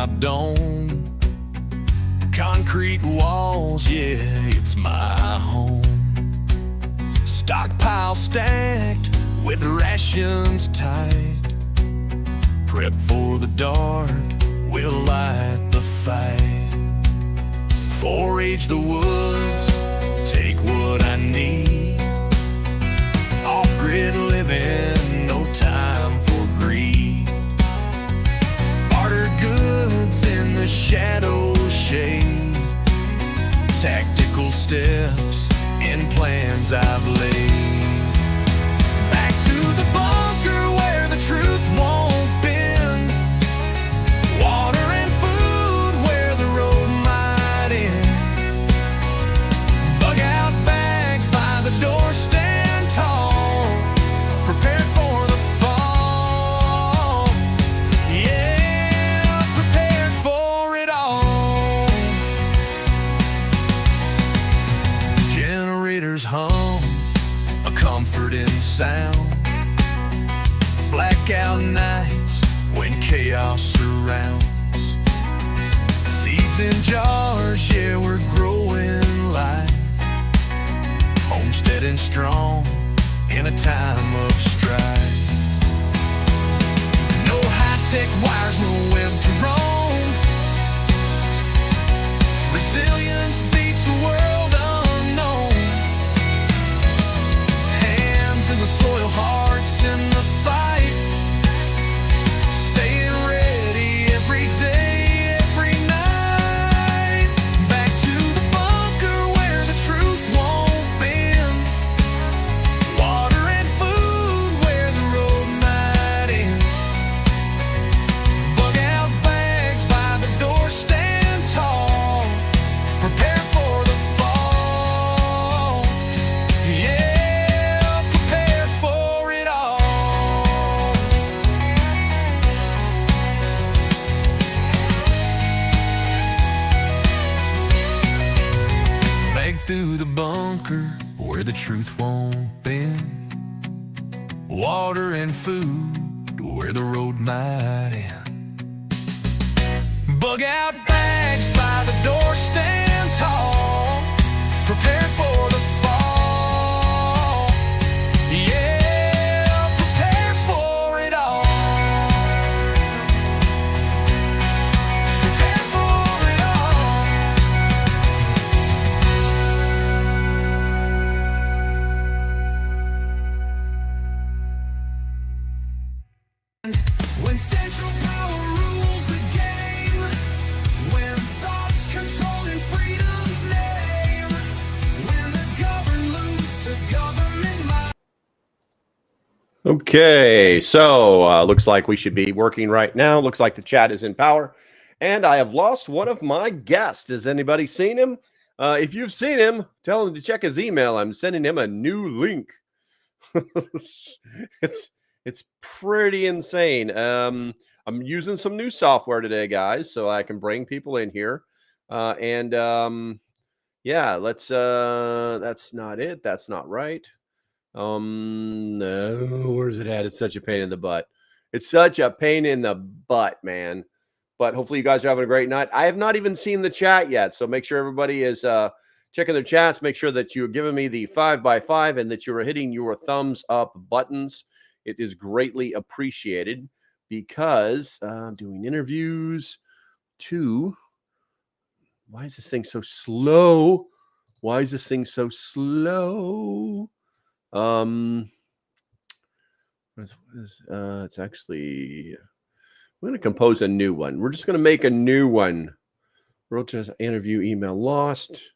my dome. Concrete walls, yeah, it's my home. Stockpile stacked with rations tight. Prep for the dark, we'll light the fight. Forage the woods, take what I need. Off-grid living, no time for greed. Barter goods in the shadow shade. Tactical steps in plans I've laid. Back to the bunker where the truth won't bend. Water and food where the road might end. Bug out bags by the door, stand tall, prepared for the fall. Yeah, prepared for it all. Generators hum, a comforting sound. Blackout nights when chaos surrounds. Seeds in jars, yeah, we're growing life. Homesteading strong in a time of strife. No high-tech wires, no web to roam. Resilience beats the world unknown. Hands in the soil, hearts in the fight. Staying ready every day, every night. Back to the bunker where the truth won't bend. Water and food where the road might end. Bug out bags by the door, stand tall, prepare for the fall. Yeah, prepare for it all. Back through the bunker where the truth won't bend. Water and food where the road might end. Bug out bags by the door, stand tall, prepare for the fall. Yeah, prepare for it all. Prepare for it all. When central power rules the game, when thoughts controlling freedom's name, when the governed lose to government might. Okay, so looks like we should be working right now. Looks like the chat is in power. And I have lost one of my guests. Has anybody seen him? If you've seen him, tell him to check his email. I'm sending him a new link. It's pretty insane. I'm using some new software today, guys, so I can bring people in here. Yeah, let's that's not it. That's not right. No, where's it at? It's such a pain in the butt. It's such a pain in the butt, man. But hopefully you guys are having a great night. I have not even seen the chat yet, so make sure everybody is checking their chats. Make sure that you're giving me the 5x5 and that you're hitting your thumbs up buttons. It is greatly appreciated because I'm doing interviews too. Why is this thing so slow? Why is this thing so slow? It's actually, I'm going to compose a new one. We're just going to make a new one. World Just interview email lost.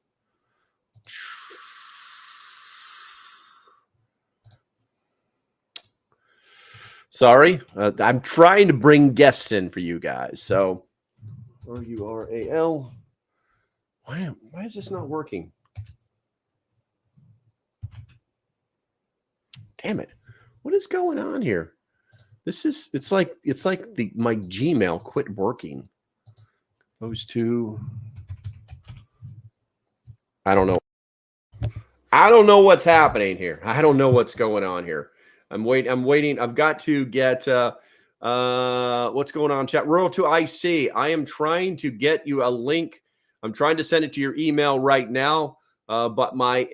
Sorry, I'm trying to bring guests in for you guys. So, RURAL. Why is this not working? Damn it! What is going on here? It's like my Gmail quit working. Opposed to, I don't know. I don't know what's happening here. I don't know what's going on here. I'm waiting. I've got to get What's going on, chat? Rural to IC. I am trying to get you a link. I'm trying to send it to your email right now. But my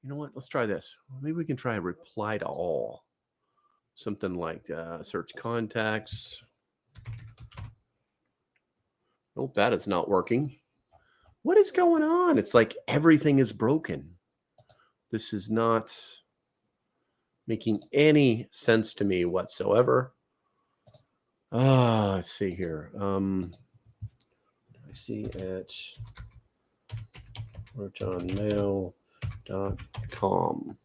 you know what? Let's try this. Maybe we can try a reply to all. Something like search contacts. Nope, that is not working. What is going on? It's like everything is broken. This is not making any sense to me whatsoever. Let's see here. I see at protonmail.com.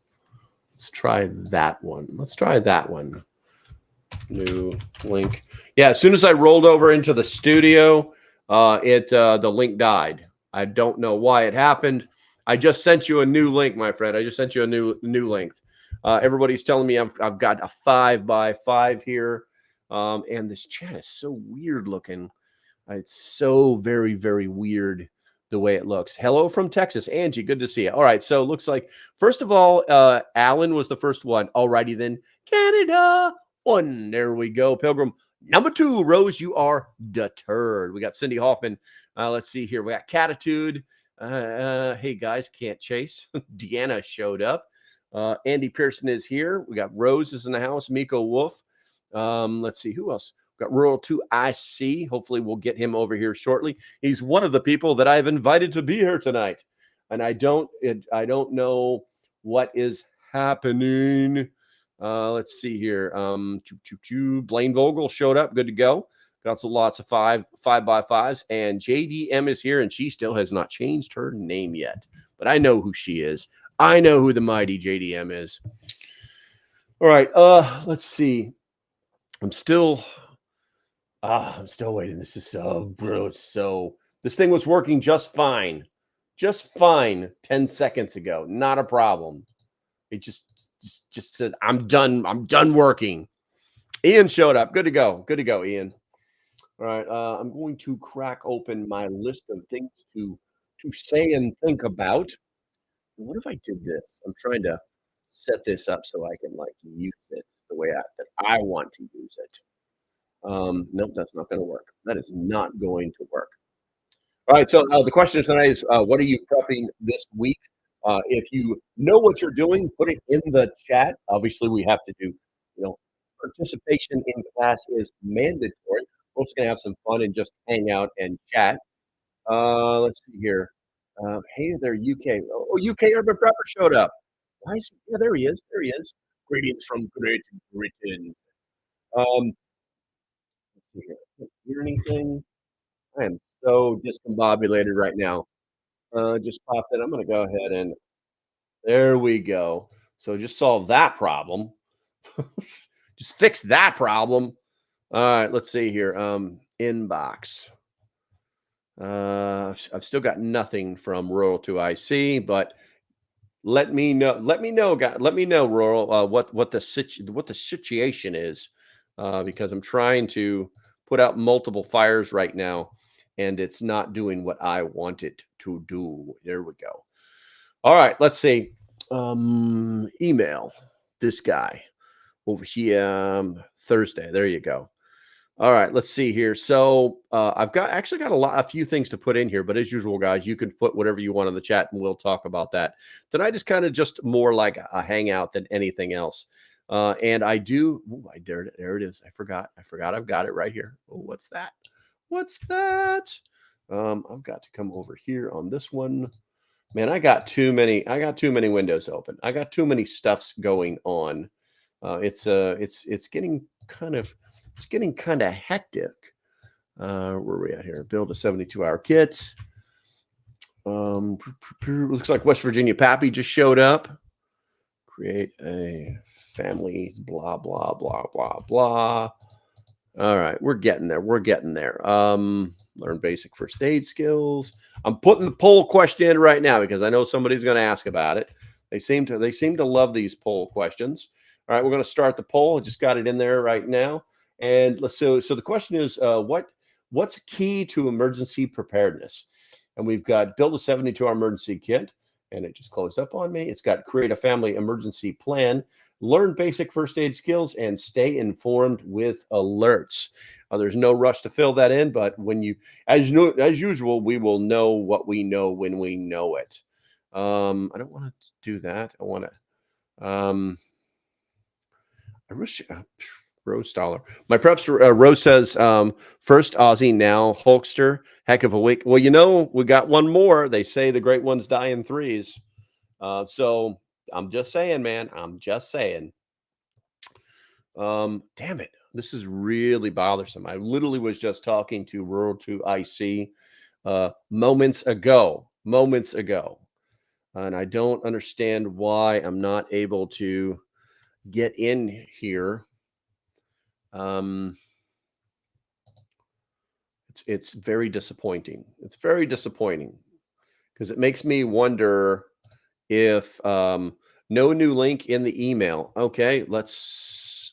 Let's try that one. Let's try that one. New link. Yeah, as soon as I rolled over into the studio, the link died. I don't know why it happened. I just sent you a new link, my friend. I just sent you a new link. Everybody's telling me I've got a 5x5 here, and this chat is so weird looking. It's so very, very weird the way it looks. Hello from Texas, Angie. Good to see you. All right, so it looks like first of all, Alan was the first one. Alrighty then, Canada 1. There we go. Pilgrim number 2. Rose, you are deterred. We got Cindy Hoffman. Let's see here. We got Catitude. Hey guys, can't chase. Deanna showed up. Andy Pearson is here. We got Rose is in the house. Miko Wolf. Let's see who else. We got Rural 2 IC. Hopefully we'll get him over here shortly. He's one of the people that I've invited to be here tonight, and I don't know what is happening. Let's see here. Blaine Vogel showed up. Good to go. Got lots of 5x5s, and JDM is here, and she still has not changed her name yet. But I know who she is. I know who the mighty JDM is. All right. Let's see. I'm still waiting. This is this thing was working just fine 10 seconds ago. Not a problem. It just said, I'm done working. Ian showed up. Good to go, Ian. All right. I'm going to crack open my list of things to say and think about. What if I did this? I'm trying to set this up so I can use it the way that I want to use it. Nope, that's not going to work. That is not going to work. All right. So the question tonight is, what are you prepping this week? If you know what you're doing, put it in the chat. Obviously, we have to do, participation in class is mandatory. We're just going to have some fun and just hang out and chat. Let's see here. Hey there, UK. Oh, UK Urban Prepper showed up. Nice. Yeah, there he is. Greetings from Great Britain. Let's see here. Can't hear anything. I am so discombobulated right now. Just popped in. I'm going to go ahead and there we go. So just solve that problem. Just fix that problem. All right, let's see here. Inbox. I've still got nothing from Rural to IC, but let me know, guys. Let me know, Rural, what the situation is, because I'm trying to put out multiple fires right now, and it's not doing what I want it to do. There we go. All right, let's see. Email this guy over here. Thursday. There you go. All right, let's see here. So I've got a few things to put in here, but as usual, guys, you can put whatever you want in the chat, and we'll talk about that. Tonight is kind of just more like a hangout than anything else. And I do. There it is. I forgot. I've got it right here. Oh, what's that? I've got to come over here on this one. Man, I got too many windows open. I got too many stuffs going on. It's getting kind of hectic. Where are we at here? Build a 72-hour kit. Looks like West Virginia Pappy just showed up. Create a family, blah, blah, blah, blah, blah. All right, we're getting there. Learn basic first aid skills. I'm putting the poll question in right now because I know somebody's going to ask about it. They seem to love these poll questions. All right, we're going to start the poll. I just got it in there right now. And so the question is, what's key to emergency preparedness? And we've got build a 72-hour emergency kit, and it just closed up on me. It's got create a family emergency plan, learn basic first aid skills, and stay informed with alerts. There's no rush to fill that in, but when you, as usual, we will know what we know when we know it. I don't want to do that. I want to. I wish. Rose Dollar. My preps. Rose says, first Aussie, now Hulkster. Heck of a week. Well, you know, we got one more. They say the great ones die in threes. So I'm just saying, man. I'm just saying. Damn it. This is really bothersome. I literally was just talking to Rural to IC moments ago. And I don't understand why I'm not able to get in here. It's very disappointing. It's very disappointing because it makes me wonder if no new link in the email. Okay,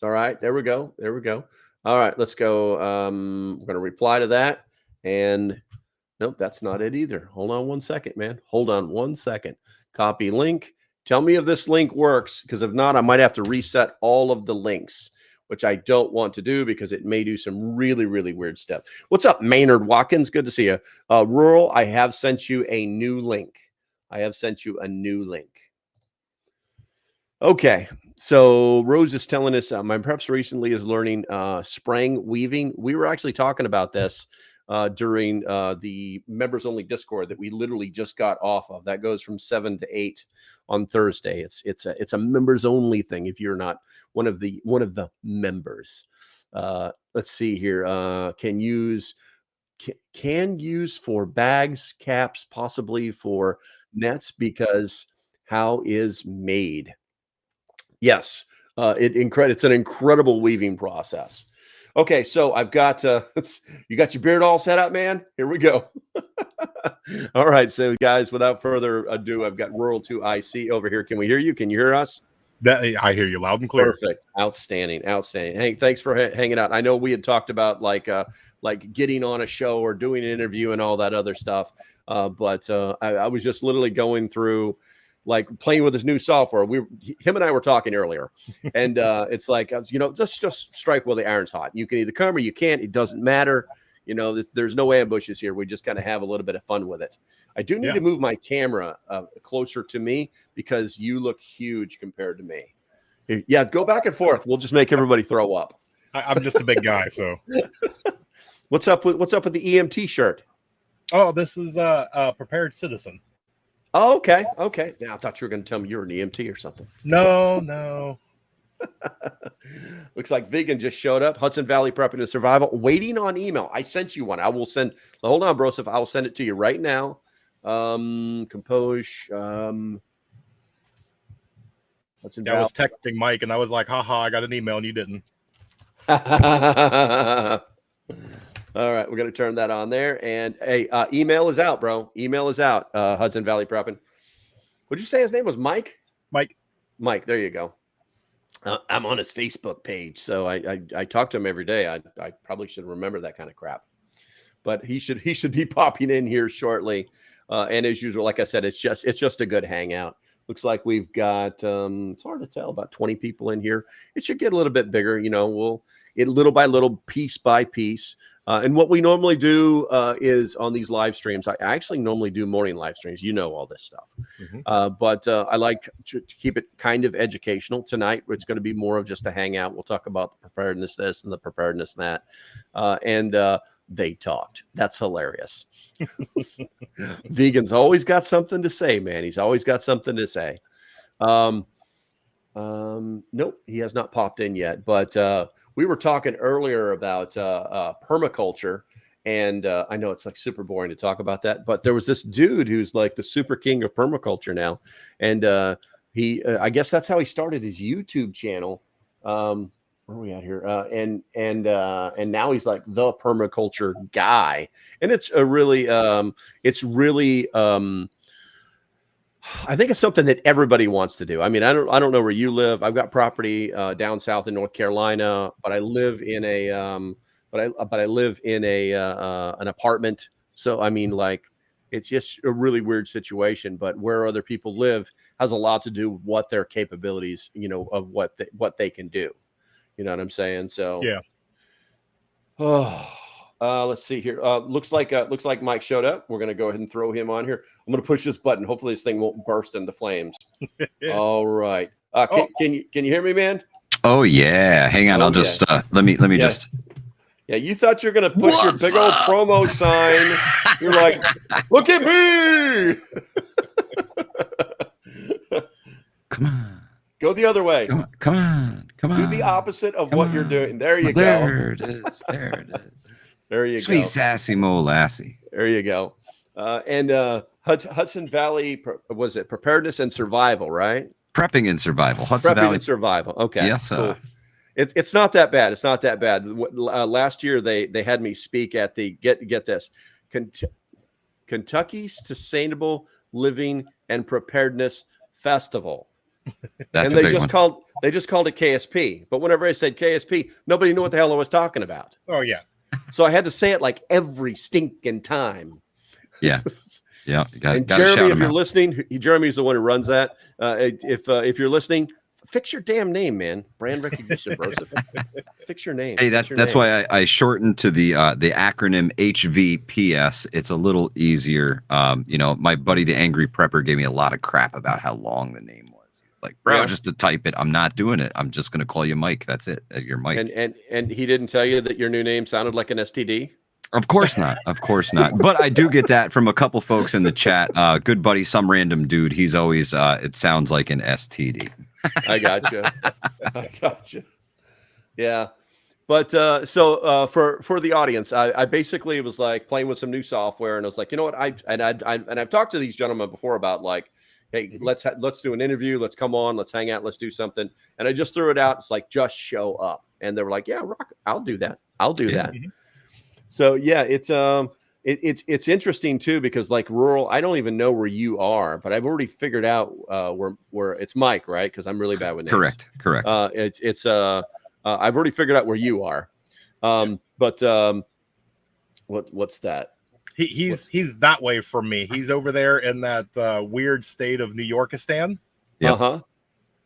all right, there we go. All right, let's go. I'm going to reply to that. And nope, that's not it either. Hold on one second, man. Hold on one second. Copy link. Tell me if this link works, because if not, I might have to reset all of the links, which I don't want to do because it may do some really, really weird stuff. What's up, Maynard Watkins? Good to see you. Rural, I have sent you a new link. Okay, so Rose is telling us my preps recently is learning spraying weaving. We were actually talking about this during the members only Discord that we literally just got off of. That goes from 7 to 8 on Thursday. It's a members only thing if you're not one of the members. Let's see here. Can use for bags, caps, possibly for nets, because how is made. Yes, it's an incredible weaving process. Okay, so I've got you got your beard all set up, man. Here we go. All right, so guys, without further ado, I've got Rural to IC over here. Can we hear you? Can you hear us? I hear you loud and clear. Perfect. Outstanding. Hey, thanks for hanging out. I know we had talked about like getting on a show or doing an interview and all that other stuff, but I was just literally going through, like, playing with his new software. Him and I were talking earlier, and it's like, just strike while the iron's hot. You can either come or you can't. It doesn't matter. There's no ambushes here. We just kind of have a little bit of fun with it. I do need to move my camera closer to me because you look huge compared to me. Yeah, go back and forth. We'll just make everybody throw up. I'm just a big guy, so. What's up with the EMT shirt? Oh, this is a prepared citizen. Oh, okay. Now I thought you were going to tell me you're an EMT or something. No. Looks like Vegan just showed up. Hudson Valley Prepping and Survival. Waiting on email. I sent you one. I will send. Hold on, Broseph. I will send it to you right now. Compose. Hudson Valley. I was texting Mike, and I was like, haha, I got an email, and you didn't. All right, we're going to turn that on there. And hey, email is out, bro. Email is out. Hudson Valley Prepping. Would you say his name was Mike? Mike, there you go. I'm on his Facebook page, so I talk to him every day. I probably should remember that kind of crap. But he should be popping in here shortly. And as usual, like I said, it's just a good hangout. Looks like we've got it's hard to tell, about 20 people in here. It should get a little bit bigger. We'll little by little, piece by piece. And what we normally do is on these live streams, I actually normally do morning live streams. All this stuff. Mm-hmm. But I like to keep it kind of educational. Tonight, it's going to be more of just a hangout. We'll talk about the preparedness this and the preparedness that. And they talked. That's hilarious. Vegan's always got something to say, man. He's always got something to say. Nope, he has not popped in yet. But we were talking earlier about permaculture, and I know it's like super boring to talk about that, but there was this dude who's like the super king of permaculture now, and he I guess that's how he started his YouTube channel. Where are we at here? And now he's like the permaculture guy, and it's really I think it's something that everybody wants to do. I mean, I don't know where you live. I've got property down south in North Carolina, but I live in an apartment. So I mean, like, It's just a really weird situation. But where other people live has a lot to do with what their capabilities, of what they can do. You know what I'm saying? So Yeah. Let's see here. Looks like Mike showed up. We're gonna go ahead and throw him on here. I'm gonna push this button. Hopefully this thing won't burst into flames. All right. Can you hear me, man? Oh yeah. Hang on. I'll just let me just. Yeah, you thought you're gonna push your big old promo sign. You're like, look at me. Come on. Go the other way. Come on. Do the opposite of what you're doing. There you go. There it is. There it is. There you go. Sweet sassy molassie. There you go. And Hudson Valley, was it preparedness and survival, right? Prepping and survival. Hudson Valley and survival. Okay. Yes, cool. It's not that bad. It's not that bad. Last year they had me speak at the get this Kentucky Sustainable Living and Preparedness Festival. That's and they just called it KSP. But whenever I said KSP, nobody knew what the hell I was talking about. Oh yeah. So I had to say it like every stinking time. Yeah. Yeah. And Jeremy, if you're listening, Jeremy's the one who runs that. If you're listening, fix your damn name, man. Brand recognition, bro. Fix your name. Hey, that's why I shortened to the acronym HVPS. It's a little easier. My buddy, the Angry Prepper, gave me a lot of crap about how long the name was. Like, bro, just to type it. I'm not doing it. I'm just going to call you Mike. That's it. You're Mike. And he didn't tell you that your new name sounded like an STD? Of course not. Of course not. But I do get that from a couple folks in the chat. Good buddy, some random dude. He's always, it sounds like an STD. I gotcha. Yeah. But for the audience, I basically was like playing with some new software, and I was like, you know what? I've talked to these gentlemen before about like, hey, let's do an interview. Let's come on. Let's hang out. Let's do something. And I just threw it out. It's like, just show up. And they were like, yeah, rock. I'll do that. I'll do that. So yeah, it's interesting too, because like rural, I don't even know where you are, but I've already figured out where it's Mike, right? Because I'm really bad with names. Correct. I've already figured out where you are. But what's that? He's that way from me. He's over there in that weird state of New Yorkistan. Yeah.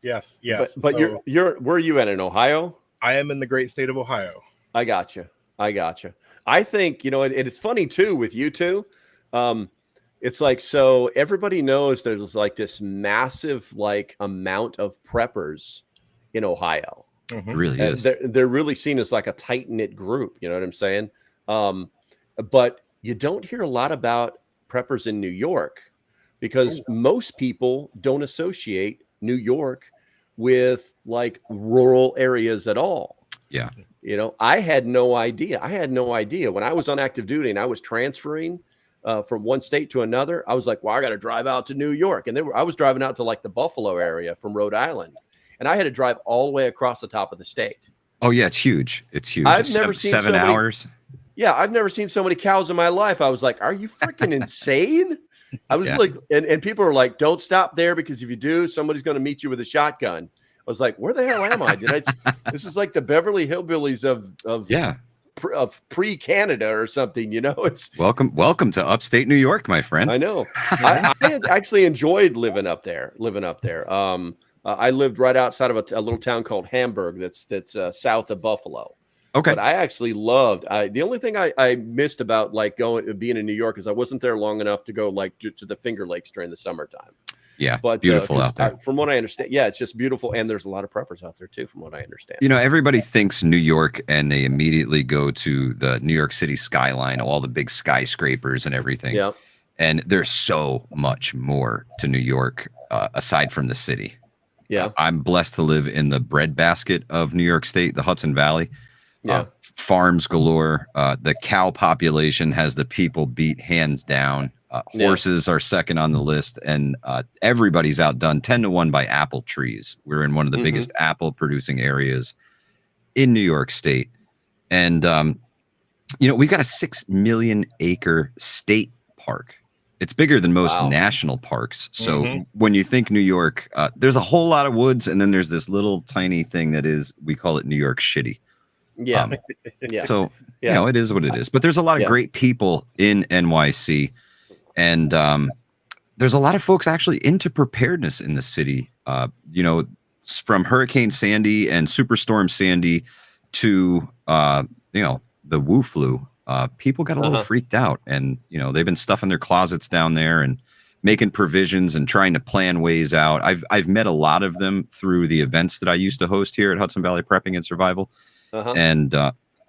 Yes. But so, you're where are you at, in Ohio? I am in the great state of Ohio. I gotcha. I think, it's funny too with you two. It's like, so everybody knows there's like this massive like amount of preppers in Ohio. It really is. They're really seen as like a tight knit group. You know what I'm saying? But you don't hear a lot about preppers in New York, because most people don't associate New York with like rural areas at all. Yeah. I had no idea. When I was on active duty and I was transferring from one state to another, I was like, well, I got to drive out to New York. And I was driving out to like the Buffalo area from Rhode Island. And I had to drive all the way across the top of the state. Oh yeah. It's huge. I've never seen 7 hours. Yeah. I've never seen so many cows in my life. I was like, are you freaking insane? I was like, and people are like, don't stop there, because if you do, somebody's going to meet you with a shotgun. I was like, where the hell am I? This is like the Beverly Hillbillies of pre-Canada or something, It's welcome to upstate New York, my friend. I know. I had actually enjoyed living up there. I lived right outside of a little town called Hamburg that's south of Buffalo. Okay. But I actually loved. The only thing I missed about like being in New York is I wasn't there long enough to go like to the Finger Lakes during the summertime. Yeah, but beautiful out there. From what I understand, it's just beautiful, and there's a lot of preppers out there too, from what I understand. Everybody thinks New York, and they immediately go to the New York City skyline, all the big skyscrapers and everything. Yeah, and there's so much more to New York aside from the city. Yeah, I'm blessed to live in the breadbasket of New York State, the Hudson Valley. Yeah, farms galore. The cow population has the people beat hands down. Horses are second on the list, and everybody's outdone 10-1 by apple trees. We're in one of the biggest apple producing areas in New York State. And, we've got a 6 million acre state park. It's bigger than most national parks. So when you think New York, there's a whole lot of woods, and then there's this little tiny thing we call it New York shitty. Yeah. So, it is what it is. But there's a lot of great people in NYC. And there's a lot of folks actually into preparedness in the city. You know, from Hurricane Sandy and Superstorm Sandy to you know, the Wu flu. People got a little freaked out, and you know, they've been stuffing their closets down there and making provisions and trying to plan ways out. I've met a lot of them through the events that I used to host here at Hudson Valley Prepping and Survival, and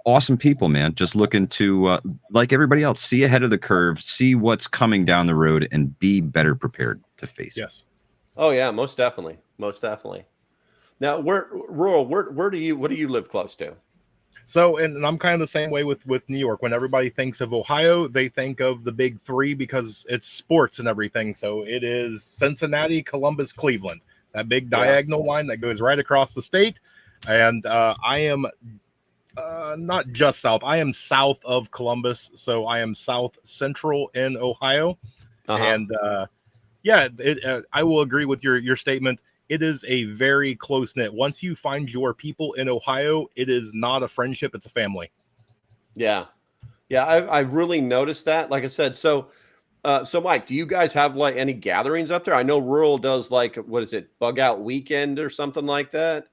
awesome people, man. Just looking to like everybody else, see ahead of the curve, see what's coming down the road, and be better prepared to face it. Oh yeah, most definitely, most definitely. Now, what do you live close to? So, and I'm kind of the same way with New York. When everybody thinks of Ohio, they think of the big three because it's sports and everything. So it is Cincinnati, Columbus, Cleveland, that big diagonal line that goes right across the state. And I am not just south. I am south of Columbus. So I am south central in Ohio. And yeah, I will agree with your statement. It is a very close knit. Once you find your people in Ohio, it is not a friendship; it's a family. Yeah, yeah, I've really noticed that. Like I said, so Mike, do you guys have like any gatherings up there? I know Rural does, like, what is it, Bug Out Weekend or something like that.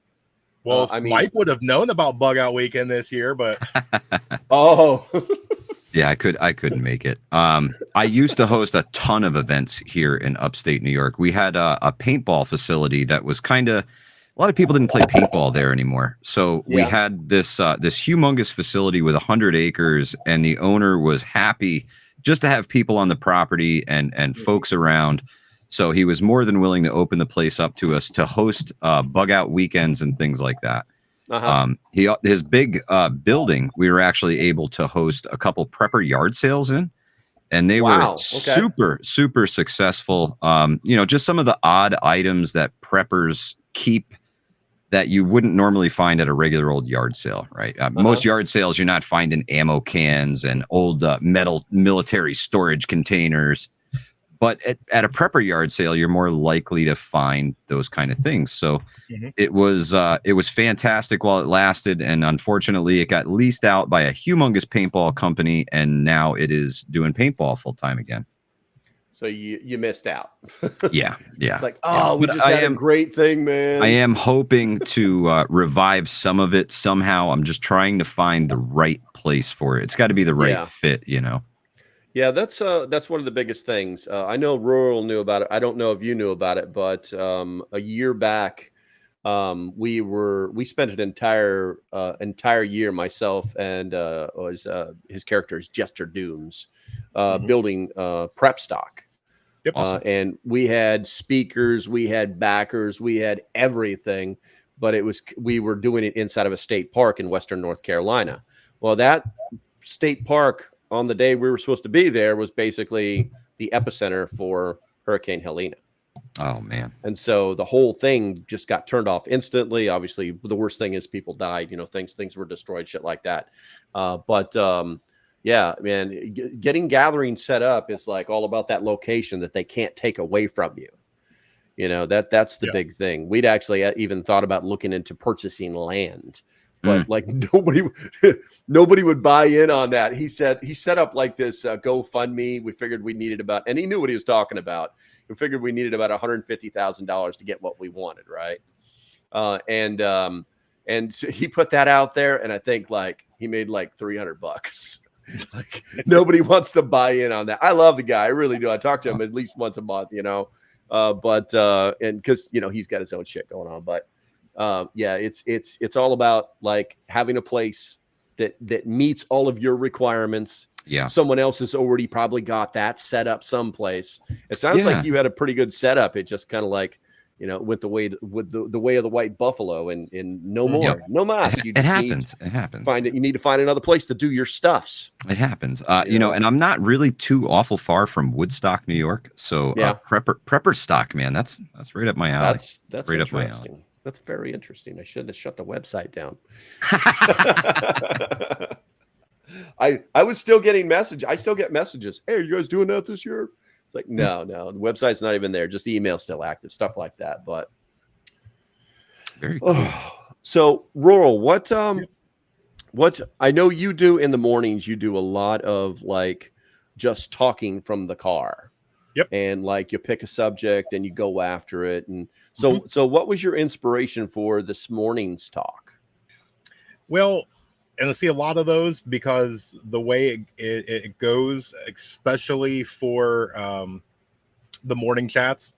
Well, I mean, Mike would have known about Bug Out Weekend this year, but yeah, I couldn't make it. I used to host a ton of events here in upstate New York. We had a paintball facility that was kind of, a lot of people didn't play paintball there anymore. So we had this humongous facility with 100 acres, and the owner was happy just to have people on the property and folks around. So he was more than willing to open the place up to us to host bug out weekends and things like that. His big building, we were actually able to host a couple prepper yard sales in, and they were super successful. You know, just some of the odd items that preppers keep that you wouldn't normally find at a regular old yard sale, right? Most yard sales, you're not finding ammo cans and old metal military storage containers. But at a prepper yard sale, you're more likely to find those kind of things. So it was fantastic while it lasted. And unfortunately, it got leased out by a humongous paintball company. And now it is doing paintball full time again. So you missed out. Yeah. It's like, we just had a great thing, man. I am hoping to revive some of it somehow. I'm just trying to find the right place for it. It's got to be the right fit, you know? Yeah, that's one of the biggest things. I know Rural knew about it. I don't know if you knew about it, but a year back, we spent an entire year, myself and his character is Jester Dooms, building prep stock. Awesome. And we had speakers, we had backers, we had everything, but we were doing it inside of a state park in Western North Carolina. Well, that state park, on the day we were supposed to be there, was basically the epicenter for Hurricane Helene. Oh man. And so the whole thing just got turned off instantly. Obviously, the worst thing is people died, you know, things were destroyed, shit like that. Yeah, man, getting gatherings set up is like all about that location that they can't take away from you. You know, that's the big thing. We'd actually even thought about looking into purchasing land, but like nobody would buy in on that. He set up like this GoFundMe. We figured we needed and he knew what he was talking about. We figured we needed about $150,000 to get what we wanted, right? And so he put that out there, and I think like he made like $300. Like nobody wants to buy in on that. I love the guy, I really do. I talk to him at least once a month, you know. And because you know he's got his own shit going on, but yeah, it's all about like having a place that meets all of your requirements. Yeah, someone else has already probably got that set up someplace. It sounds like you had a pretty good setup. It just kind of like, you know, went the way of the white buffalo, and no more, no mas. It happens. It happens. You need to find another place to do your stuffs. It happens. You know, and I'm not really too awful far from Woodstock, New York. So prepper stock, man, that's right up my alley. That's right up my alley. That's very interesting. I should have shut the website down. I was still getting messages. I still get messages. Hey, are you guys doing that this year? It's like, no, the website's not even there. Just the email's still active, stuff like that. But very cool. So Rural, what I know you do in the mornings, you do a lot of like just talking from the car. Yep. And like you pick a subject and you go after it. And so what was your inspiration for this morning's talk? Well, and I see a lot of those because the way it goes, especially for the morning chats,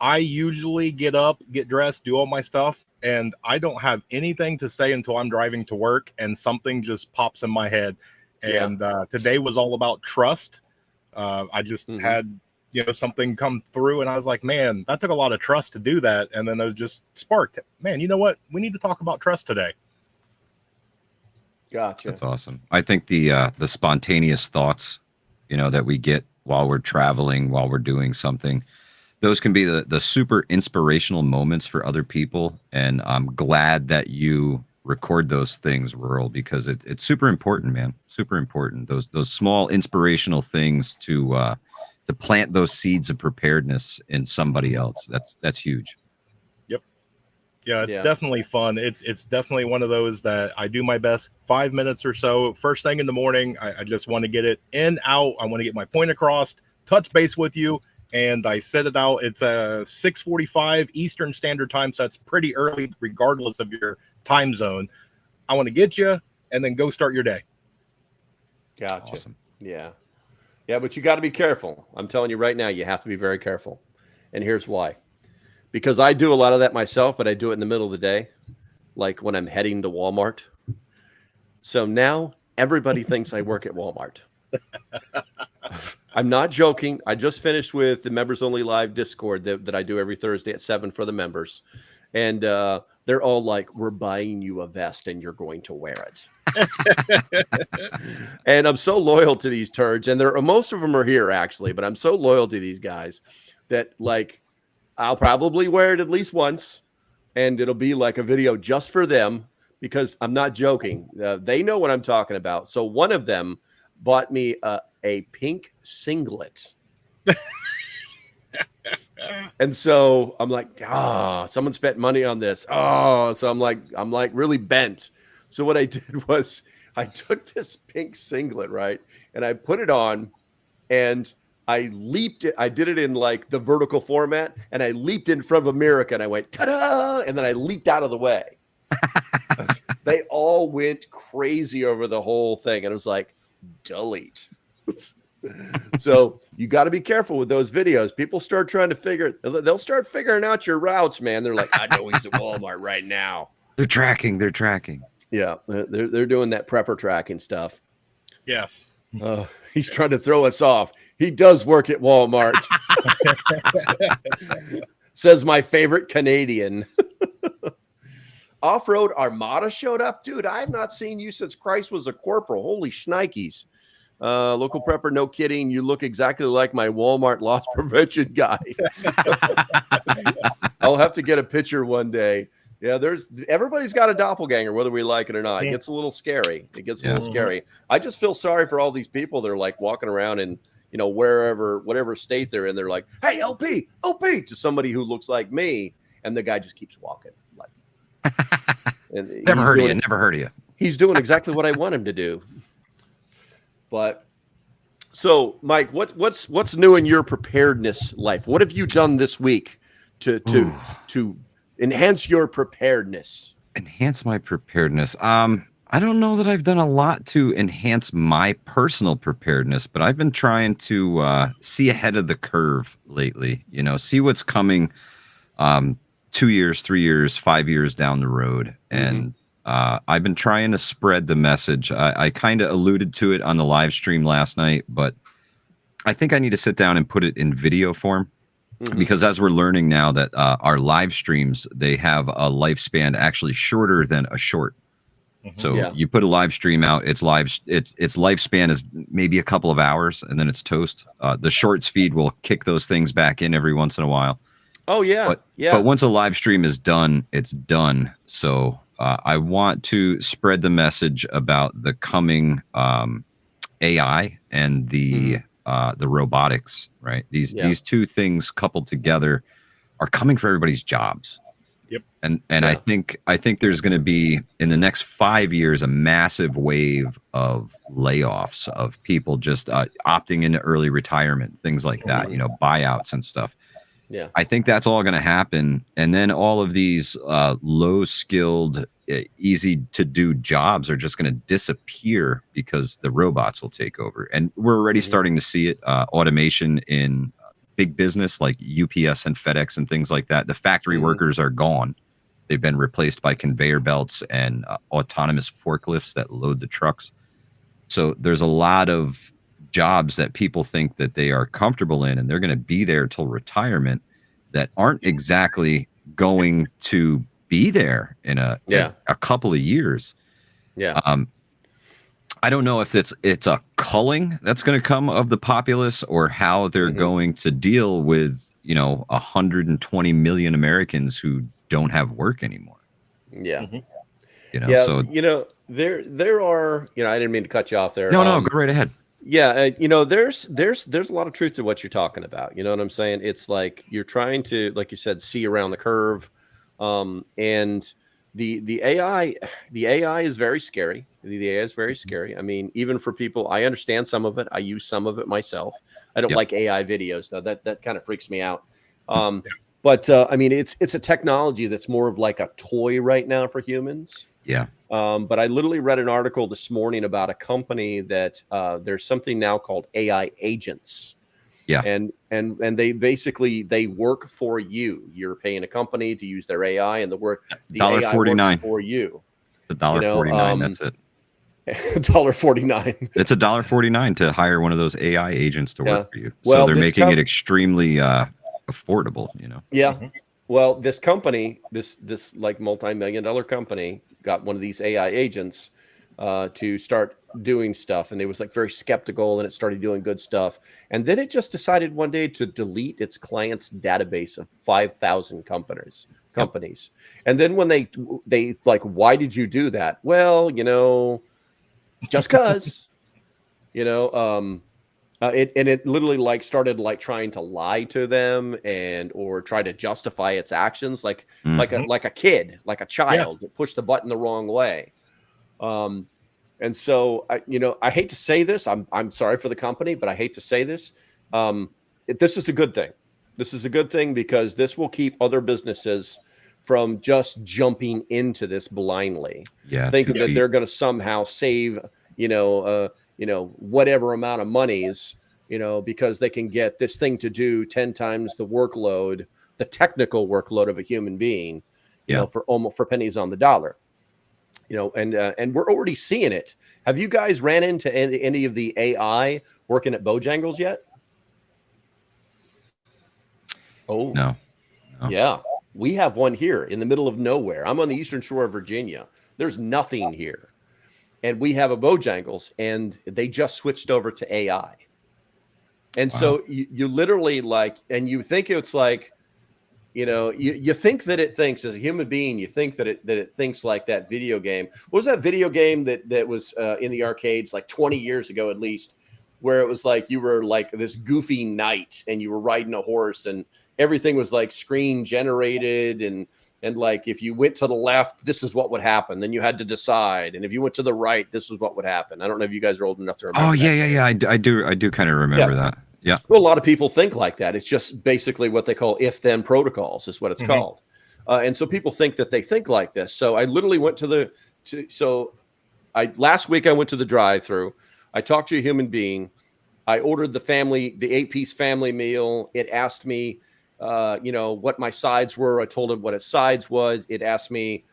I usually get up, get dressed, do all my stuff, and I don't have anything to say until I'm driving to work and something just pops in my head. And today was all about trust. I just had, something come through and I was like, man, that took a lot of trust to do that. And then it was just sparked, man, you know what? We need to talk about trust today. Gotcha. That's awesome. I think the spontaneous thoughts, that we get while we're traveling, while we're doing something, those can be the super inspirational moments for other people. And I'm glad that you record those things, Rural, because it's super important, man. Super important. Those small inspirational things to plant those seeds of preparedness in somebody else. That's huge. Yeah, it's definitely fun. It's definitely one of those that I do my best 5 minutes or so. First thing in the morning, I just want to get it in, out. I want to get my point across, touch base with you, and I set it out. It's 6:45 Eastern Standard Time, so that's pretty early regardless of your time zone. I want to get you and then go start your day. Gotcha. Awesome. Yeah, but you got to be careful. I'm telling you right now, you have to be very careful. And here's why. Because I do a lot of that myself, but I do it in the middle of the day, like when I'm heading to Walmart. So now everybody thinks I work at Walmart. I'm not joking. I just finished with the members only live Discord that I do every Thursday at 7 for the members. And they're all like, we're buying you a vest and you're going to wear it. And I'm so loyal to these turds. And most of them are here actually, but I'm so loyal to these guys that like, I'll probably wear it at least once, and it'll be like a video just for them because I'm not joking. They know what I'm talking about. So one of them bought me a pink singlet. And so I'm like, someone spent money on this. So I'm like really bent. So what I did was I took this pink singlet, right? And I put it on and I leaped it. I did it in like the vertical format, and I leaped in front of America, and I went ta-da, and then I leaped out of the way. They all went crazy over the whole thing, and it was like delete. So you got to be careful with those videos. People start trying to they'll start figuring out your routes, man. They're like, I know he's at Walmart right now. They're tracking. Yeah, they're doing that prepper tracking stuff. Yes. He's trying to throw us off. He does work at Walmart. Says my favorite Canadian. Off-Road Armada showed up. Dude, I have not seen you since Christ was a corporal. Holy shnikes. Local prepper, no kidding. You look exactly like my Walmart loss prevention guy. I'll have to get a picture one day. Yeah, everybody's got a doppelganger, whether we like it or not. It gets a little scary. Scary. I just feel sorry for all these people that are like walking around in, whatever state they're in. They're like, hey, LP, to somebody who looks like me. And the guy just keeps walking. Like, never heard of you. He's doing exactly what I want him to do. But so, Mike, what's new in your preparedness life? What have you done this week to enhance your preparedness? Enhance my preparedness. I don't know that I've done a lot to enhance my personal preparedness, but I've been trying to see ahead of the curve lately. See what's coming 2 years, 3 years, 5 years down the road. And I've been trying to spread the message. I kind of alluded to it on the live stream last night, but I think I need to sit down and put it in video form. Because as we're learning now that our live streams, they have a lifespan actually shorter than a short. So you put a live stream out, its lifespan is maybe a couple of hours, and then it's toast. The shorts feed will kick those things back in every once in a while. Oh yeah, But once a live stream is done, it's done. So I want to spread the message about the coming AI and the robotics, right? These two things coupled together are coming for everybody's jobs. And Yeah. I think there's going to be in the next 5 years a massive wave of layoffs of people just opting into early retirement, things like that, you know, buyouts and stuff. Yeah. I think that's all going to happen, and then all of these low skilled, easy to do jobs are just going to disappear because the robots will take over, and we're already starting to see it. Automation in big business like UPS and FedEx and things like that. The factory workers are gone. They've been replaced by conveyor belts and autonomous forklifts that load the trucks. So there's a lot of jobs that people think that they are comfortable in and they're going to be there till retirement that aren't exactly going to be there in a couple of years. Yeah. I don't know if it's a culling that's going to come of the populace or how they're going to deal with, you know, 120 million Americans who don't have work anymore. Yeah. You know, Yeah. so You know, there are, you know, I didn't mean to cut you off there. no, go right ahead. Yeah, you know, there's a lot of truth to what you're talking about. You know what I'm saying? It's like you're trying to, like you said, see around the curve, and the AI is very scary. The AI is very scary. I mean, even for people, I understand some of it. I use some of it myself. I don't like AI videos though. That kind of freaks me out. But I mean, it's a technology that's more of like a toy right now for humans. Yeah. But I literally read an article this morning about a company that there's something now called AI agents. Yeah. And they basically they work for you. You're paying a company to use their AI, and the AI works for you. It's $1.49. That's it. $1.49. It's $1.49 to hire one of those AI agents to work for you. So Well, they're making it extremely affordable, you know. Yeah. Well, this company, this like multi-million-dollar company, got one of these AI agents to start doing stuff, and it was like very skeptical, and it started doing good stuff, and then it just decided one day to delete its clients' database of 5,000 companies. And then when they like, why did you do that? Well, you know, just cause, you know, it literally like started like trying to lie to them or try to justify its actions like a kid, like a child that pushed the button the wrong way. And so you know, I hate to say this, I'm sorry for the company, but I hate to say this. This is a good thing. This is a good thing because this will keep other businesses from just jumping into this blindly. Yeah. Thinking that they're going to somehow save, you know, whatever amount of monies, you know, because they can get this thing to do 10 times the workload, the technical workload of a human being, you know, for pennies on the dollar, you know, and we're already seeing it. Have you guys ran into any of the AI working at Bojangles yet? Oh, no. Yeah. We have one here in the middle of nowhere. I'm on the eastern shore of Virginia. There's nothing here. And we have a Bojangles, and they just switched over to AI. And so you literally like, and you think it's like, you know, you think that it thinks as a human being, you think that it thinks like that video game. What was that video game that was in the arcades like 20 years ago at least, where it was like you were like this goofy knight and you were riding a horse and everything was like screen generated and like if you went to the left, this is what would happen. Then you had to decide, and if you went to the right, this is what would happen. I don't know if you guys are old enough to remember. Oh yeah. I do kind of remember that. Yeah. Well, a lot of people think like that. It's just basically what they call if-then protocols is what it's called. And so people think that they think like this. So I literally went last week I went to the drive-through. I talked to a human being. I ordered the 8-piece family meal. It asked me, you know, what my sides were. I told it what its sides was. It asked me,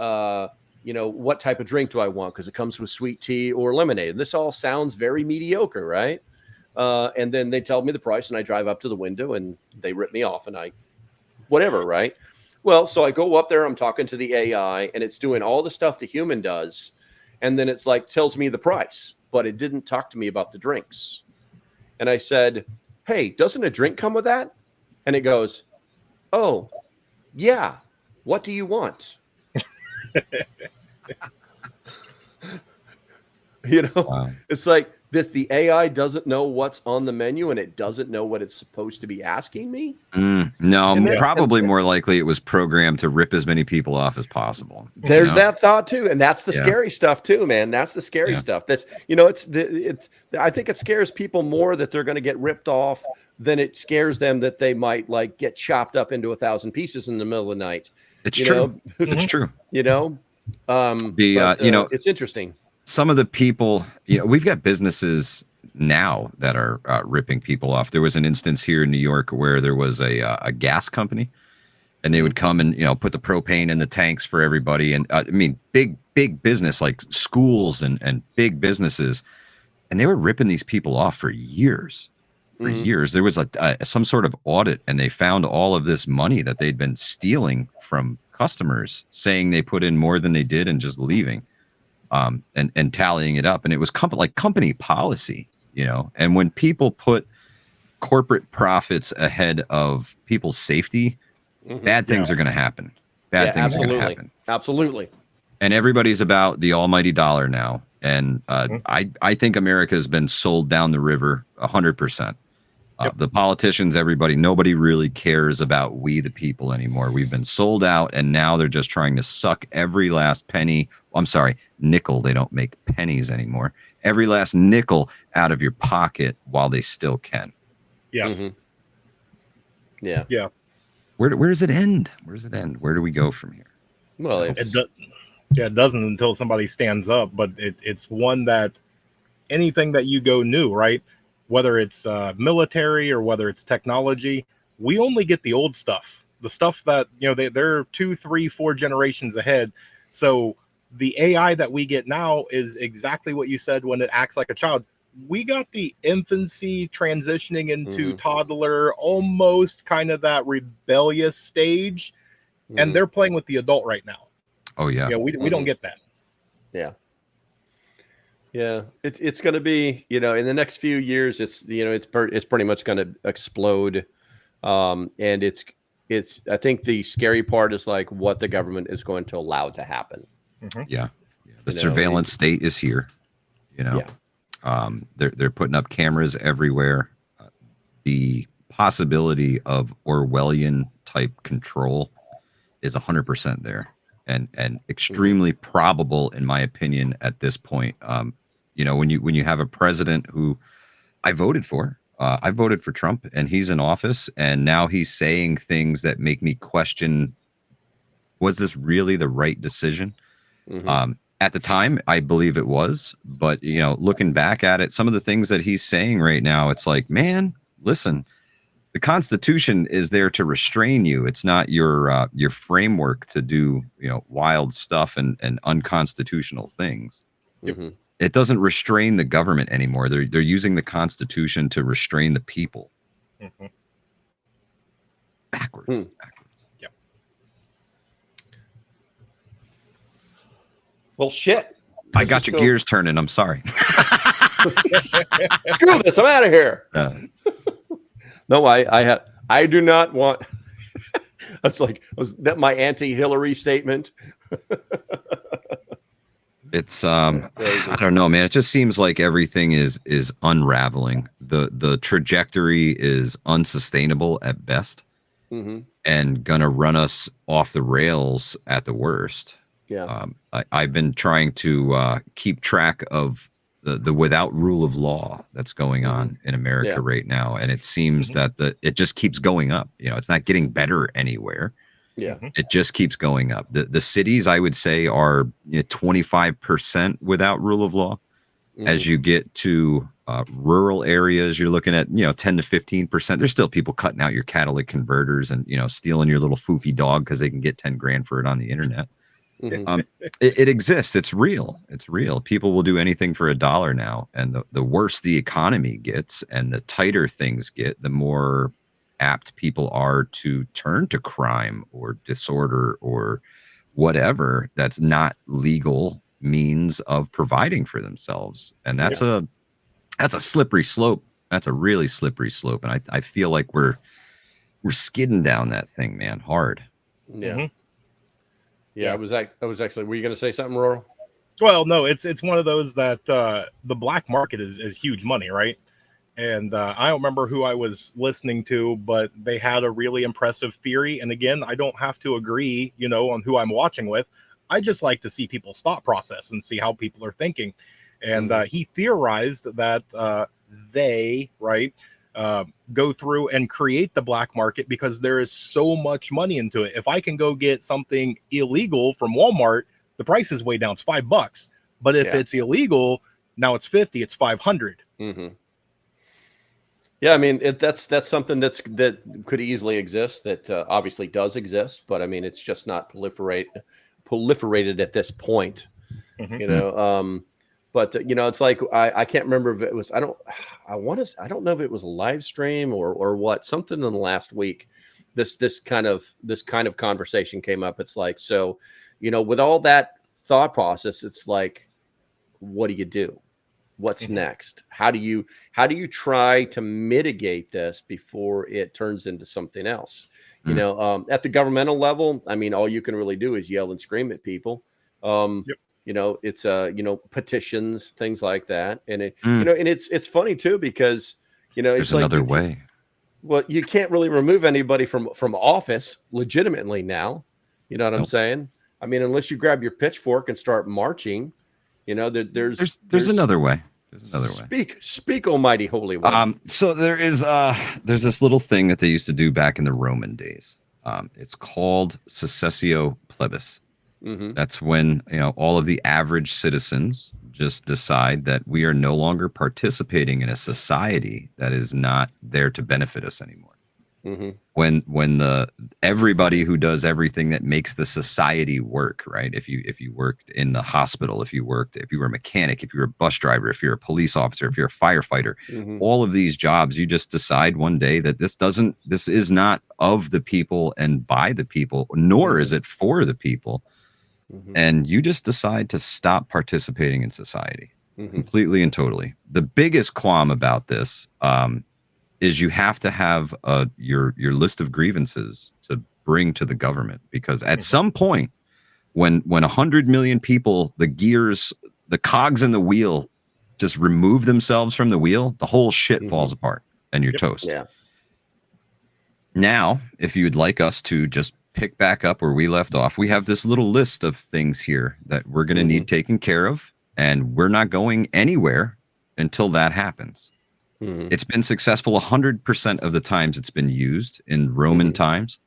you know, what type of drink do I want? Because it comes with sweet tea or lemonade. This all sounds very mediocre, right? And then they tell me the price, and I drive up to the window, and they rip me off, and whatever, right? Well, so I go up there. I'm talking to the AI, and it's doing all the stuff the human does, and then it's like tells me the price, but it didn't talk to me about the drinks. And I said, "Hey, doesn't a drink come with that?" And it goes, "Oh, yeah. What do you want?" You know, It's like, the AI doesn't know what's on the menu and it doesn't know what it's supposed to be asking me. No, And then- probably more likely it was programmed to rip as many people off as possible. There's that thought too, and that's the Yeah. scary stuff too, man. That's the scary Yeah. stuff. That's, you know, it's I think it scares people more that they're going to get ripped off than it scares them that they might like get chopped up into 1,000 pieces in the middle of the night. It's You true. know? It's true. You know, You know, it's interesting. some of the people, you know, we've got businesses now that are ripping people off. There was an instance here in New York where there was a gas company, and they would come and, you know, put the propane in the tanks for everybody. And I mean, big business, like schools and big businesses, and they were ripping these people off for years. For years, there was some sort of audit, and they found all of this money that they'd been stealing from customers, saying they put in more than they did and just leaving, and tallying it up. And it was company policy, you know. And when people put corporate profits ahead of people's safety, bad things are going to happen. Bad things are going to happen. Absolutely. And everybody's about the almighty dollar now. And I think America has been sold down the river 100%. The politicians, everybody, nobody really cares about we the people anymore. We've been sold out, and now they're just trying to suck every last penny. I'm sorry, nickel. They don't make pennies anymore. Every last nickel out of your pocket while they still can. Yes. Yeah. Yeah. Where does it end? Where does it end? Where do we go from here? Well, It doesn't until somebody stands up, but it's one that anything that you go new, right? Whether it's military or whether it's technology, we only get the old stuff, the stuff that, you know, they're 2, 3, 4 generations ahead. So the AI that we get now is exactly what you said when it acts like a child. We got the infancy transitioning into toddler, almost kind of that rebellious stage, and they're playing with the adult right now. Oh yeah. Yeah, we don't get that. Yeah. Yeah, it's going to be, you know, in the next few years, it's, you know, it's pretty much going to explode, and it's I think the scary part is like what the government is going to allow to happen. Yeah, the surveillance state is here. You know, they're putting up cameras everywhere. The possibility of Orwellian type control is 100% there, and extremely probable, in my opinion, at this point. You know, when you have a president who I voted for Trump, and he's in office, and now he's saying things that make me question, was this really the right decision? At the time, I believe it was, but, you know, looking back at it, some of the things that he's saying right now, it's like, man, listen, the Constitution is there to restrain you. It's not your framework to do, you know, wild stuff and unconstitutional things. It doesn't restrain the government anymore. They're using the Constitution to restrain the people. Backwards. Yeah. Well, shit. I got your gears turning. I'm sorry. Screw this. I'm out of here. No, I do not want. That's like, was that my anti-Hillary statement? It's I don't know, man. It just seems like everything is unraveling. The trajectory is unsustainable at best, and gonna run us off the rails at the worst. Yeah. I've been trying to keep track of the without rule of law that's going on in America right now, and it seems that it just keeps going up. You know, it's not getting better anywhere. Yeah. It just keeps going up. The cities, I would say, are 25% without rule of law. As you get to rural areas, you're looking at 10 to 15%. There's still people cutting out your catalytic converters and stealing your little foofy dog because they can get 10 grand for it on the internet. It exists. It's real. It's real. People will do anything for $1 now. And the worse the economy gets and the tighter things get, the more apt people are to turn to crime or disorder or whatever that's not legal means of providing for themselves. And that's a slippery slope. That's a really slippery slope. And I feel like we're skidding down that thing, man, hard. Yeah. Yeah, I was actually, were you going to say something, Rural? Well, no, it's one of those that the black market is huge money, right? And I don't remember who I was listening to, but they had a really impressive theory. And again, I don't have to agree, on who I'm watching with. I just like to see people's thought process and see how people are thinking. And he theorized that they, right, go through and create the black market because there is so much money into it. If I can go get something illegal from Walmart, the price is way down. It's $5. But if it's illegal, now it's 50, it's 500. Yeah, I mean that's something that could easily exist. That obviously does exist, but I mean it's just not proliferated at this point. But it's like I can't remember if it was I don't know if it was a live stream or what, something in the last week. This kind of conversation came up. It's like, so with all that thought process, it's like, what do you do? What's next? How do you try to mitigate this before it turns into something else? At the governmental level, I mean, all you can really do is yell and scream at people. It's petitions, things like that. And it's funny too, because there's it's like another way. Well, you can't really remove anybody from office legitimately now. You know what I'm saying? I mean, unless you grab your pitchfork and start marching, there's another way. There's another way. Speak, Almighty Holy One. So there's this little thing that they used to do back in the Roman days. It's called Secessionio Plebus. That's when all of the average citizens just decide that we are no longer participating in a society that is not there to benefit us anymore. When everybody who does everything that makes the society work, right? If you worked in the hospital, if you were a mechanic, if you were a bus driver, if you're a police officer, if you're a firefighter, all of these jobs, you just decide one day that this is not of the people and by the people, nor is it for the people. And you just decide to stop participating in society completely and totally. The biggest qualm about this is you have to have your list of grievances to bring to the government, because at some point when 100 million people, the cogs in the wheel just remove themselves from the wheel, the whole shit falls apart and you're toast. Yeah. Now, if you'd like us to just pick back up where we left off, we have this little list of things here that we're going to need taken care of, and we're not going anywhere until that happens. It's been successful 100% of the times it's been used in Roman times.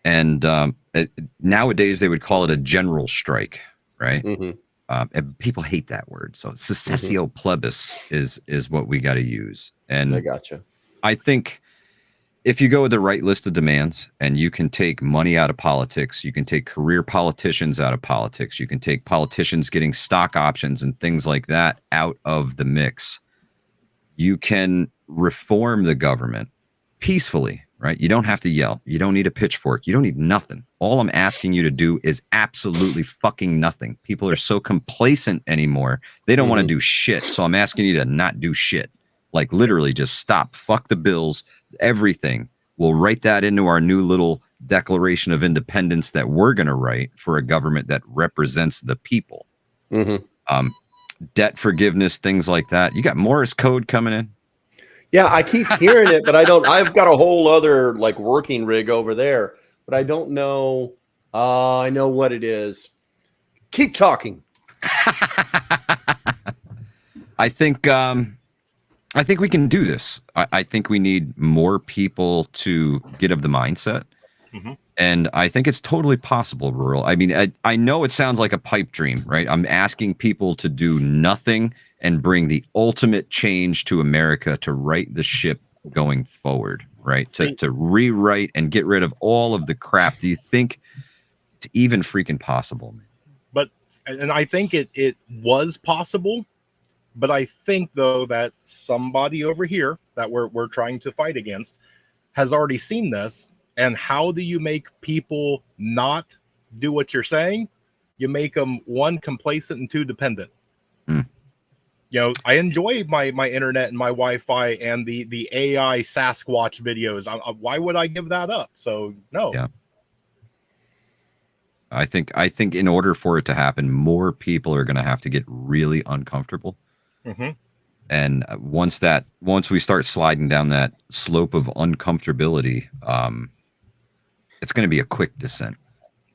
And nowadays they would call it a general strike, right? And people hate that word. So Secessionio Plebus is what we got to use. And I gotcha. I think if you go with the right list of demands, and you can take money out of politics, you can take career politicians out of politics, you can take politicians getting stock options and things like that out of the mix, you can reform the government peacefully, right? You don't have to yell. You don't need a pitchfork. You don't need nothing. All I'm asking you to do is absolutely fucking nothing. People are so complacent anymore. They don't want to do shit. So I'm asking you to not do shit. Like literally just stop. Fuck the bills. Everything. We'll write that into our new little Declaration of Independence that we're going to write for a government that represents the people. Debt forgiveness, things like that. You got Morse code coming in. Yeah, I keep hearing it, but I don't. I've got a whole other like working rig over there, but I don't know. I know what it is. Keep talking. I think we can do this. I think we need more people to get of the mindset. And I think it's totally possible, Rural. I mean, I know it sounds like a pipe dream, right? I'm asking people to do nothing and bring the ultimate change to America to right the ship going forward, right? To rewrite and get rid of all of the crap. Do you think it's even freaking possible? And I think it was possible. But I think, though, that somebody over here that we're trying to fight against has already seen this. And how do you make people not do what you're saying? You make them, one, complacent, and two, dependent. I enjoy my internet and my Wi-Fi and the AI Sasquatch videos. Why would I give that up? So, no. Yeah. I think in order for it to happen, more people are going to have to get really uncomfortable. Mm-hmm. And once we start sliding down that slope of uncomfortability, it's going to be a quick descent.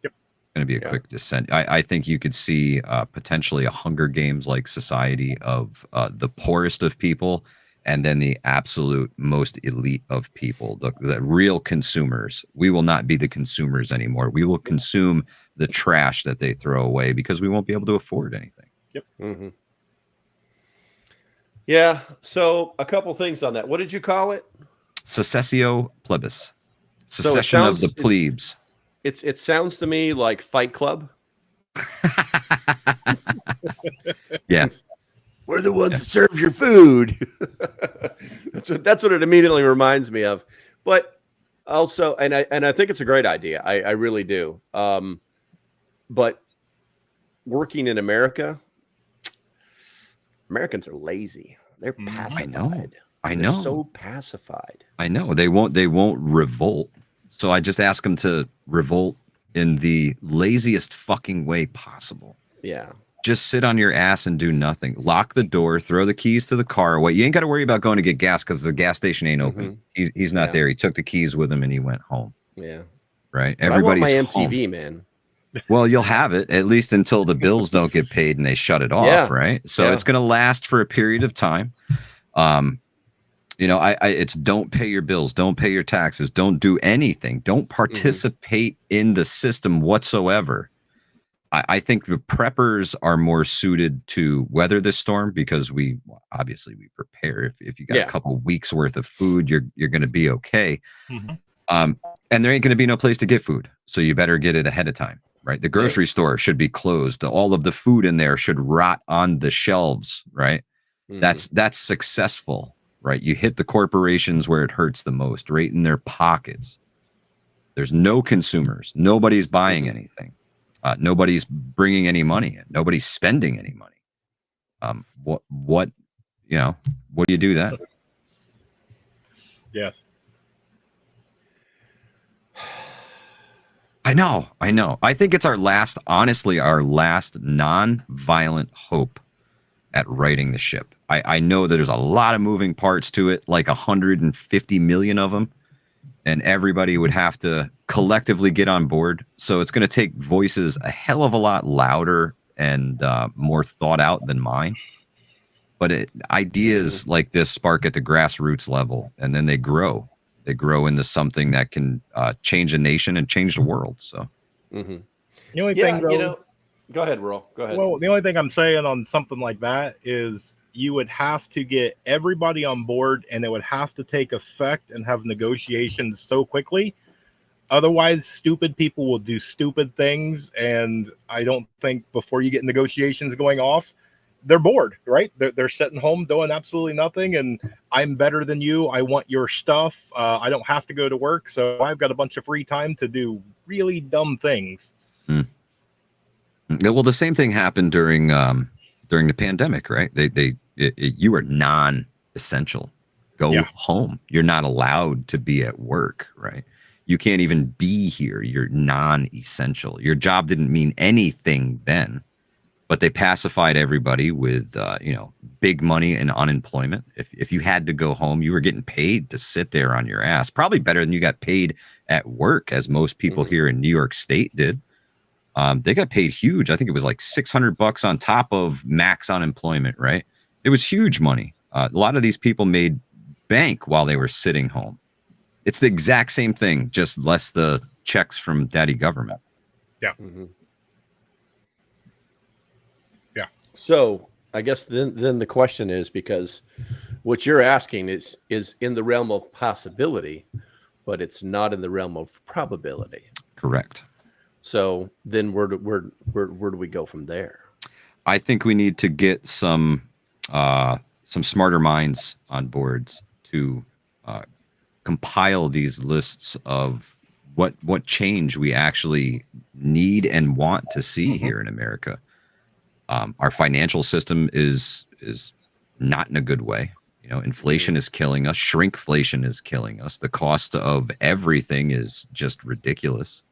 Yep. It's going to be a quick descent. I think you could see potentially a Hunger Games like society of the poorest of people, and then the absolute most elite of people, the real consumers. We will not be the consumers anymore. We will consume the trash that they throw away because we won't be able to afford anything. Yep. Mm-hmm. Yeah. So a couple things on that. What did you call it? Secessionio Plebus. So it Secession of sounds- the plebes. It sounds to me like Fight Club. Yeah. We're the ones that serve your food. that's what it immediately reminds me of. But also, and I think it's a great idea. I really do. But working in America, Americans are lazy. They're pacified. I know. They're so pacified. I know. They won't revolt. So I just ask them to revolt in the laziest fucking way possible. Yeah. Just sit on your ass and do nothing. Lock the door, throw the keys to the car away. You ain't got to worry about going to get gas because the gas station ain't open. He's not there. He took the keys with him and he went home. Yeah. Right. But Everybody's I want my MTV, home. Man. Well, you'll have it at least until the bills don't get paid and they shut it off. Right. So it's going to last for a period of time. You know, it's don't pay your bills, don't pay your taxes, don't do anything, don't participate in the system whatsoever. I think the preppers are more suited to weather this storm because we prepare. If you got a couple weeks worth of food, you're going to be okay. And there ain't going to be no place to get food, so you better get it ahead of time, right? The grocery store should be closed. All of the food in there should rot on the shelves, right? That's successful, right? You hit the corporations where it hurts the most, right in their pockets. There's no consumers. Nobody's buying anything. Nobody's bringing any money in. Nobody's spending any money. What do you do then? Yes. I know. I think it's our last non-violent hope at righting the ship. I know that there's a lot of moving parts to it, like 150 million of them. And everybody would have to collectively get on board. So it's going to take voices a hell of a lot louder and more thought out than mine. But ideas like this spark at the grassroots level, and then they grow. They grow into something that can change a nation and change the world. So, the only thing, though, go ahead, Ro. Go ahead. Well, the only thing I'm saying on something like that is you would have to get everybody on board, and it would have to take effect and have negotiations so quickly. Otherwise, stupid people will do stupid things. And I don't think before you get negotiations going off, they're bored, right? They're sitting home doing absolutely nothing. And I'm better than you. I want your stuff. I don't have to go to work. So I've got a bunch of free time to do really dumb things. Well, the same thing happened during the pandemic, right? You were non-essential. Go home. You're not allowed to be at work, right? You can't even be here. You're non-essential. Your job didn't mean anything then, but they pacified everybody with, big money and unemployment. If you had to go home, you were getting paid to sit there on your ass, probably better than you got paid at work, as most people here in New York State did. They got paid huge. I think it was like $600 on top of max unemployment, right? It was huge money. A lot of these people made bank while they were sitting home. It's the exact same thing, just less the checks from daddy government. Yeah. Yeah. So I guess then the question is, because what you're asking is in the realm of possibility, but it's not in the realm of probability. Correct. So then where do we go from there? I think we need to get some smarter minds on boards to compile these lists of what change we actually need and want to see here in America. Our financial system is not in a good way. Inflation is killing us. Shrinkflation is killing us. The cost of everything is just ridiculous.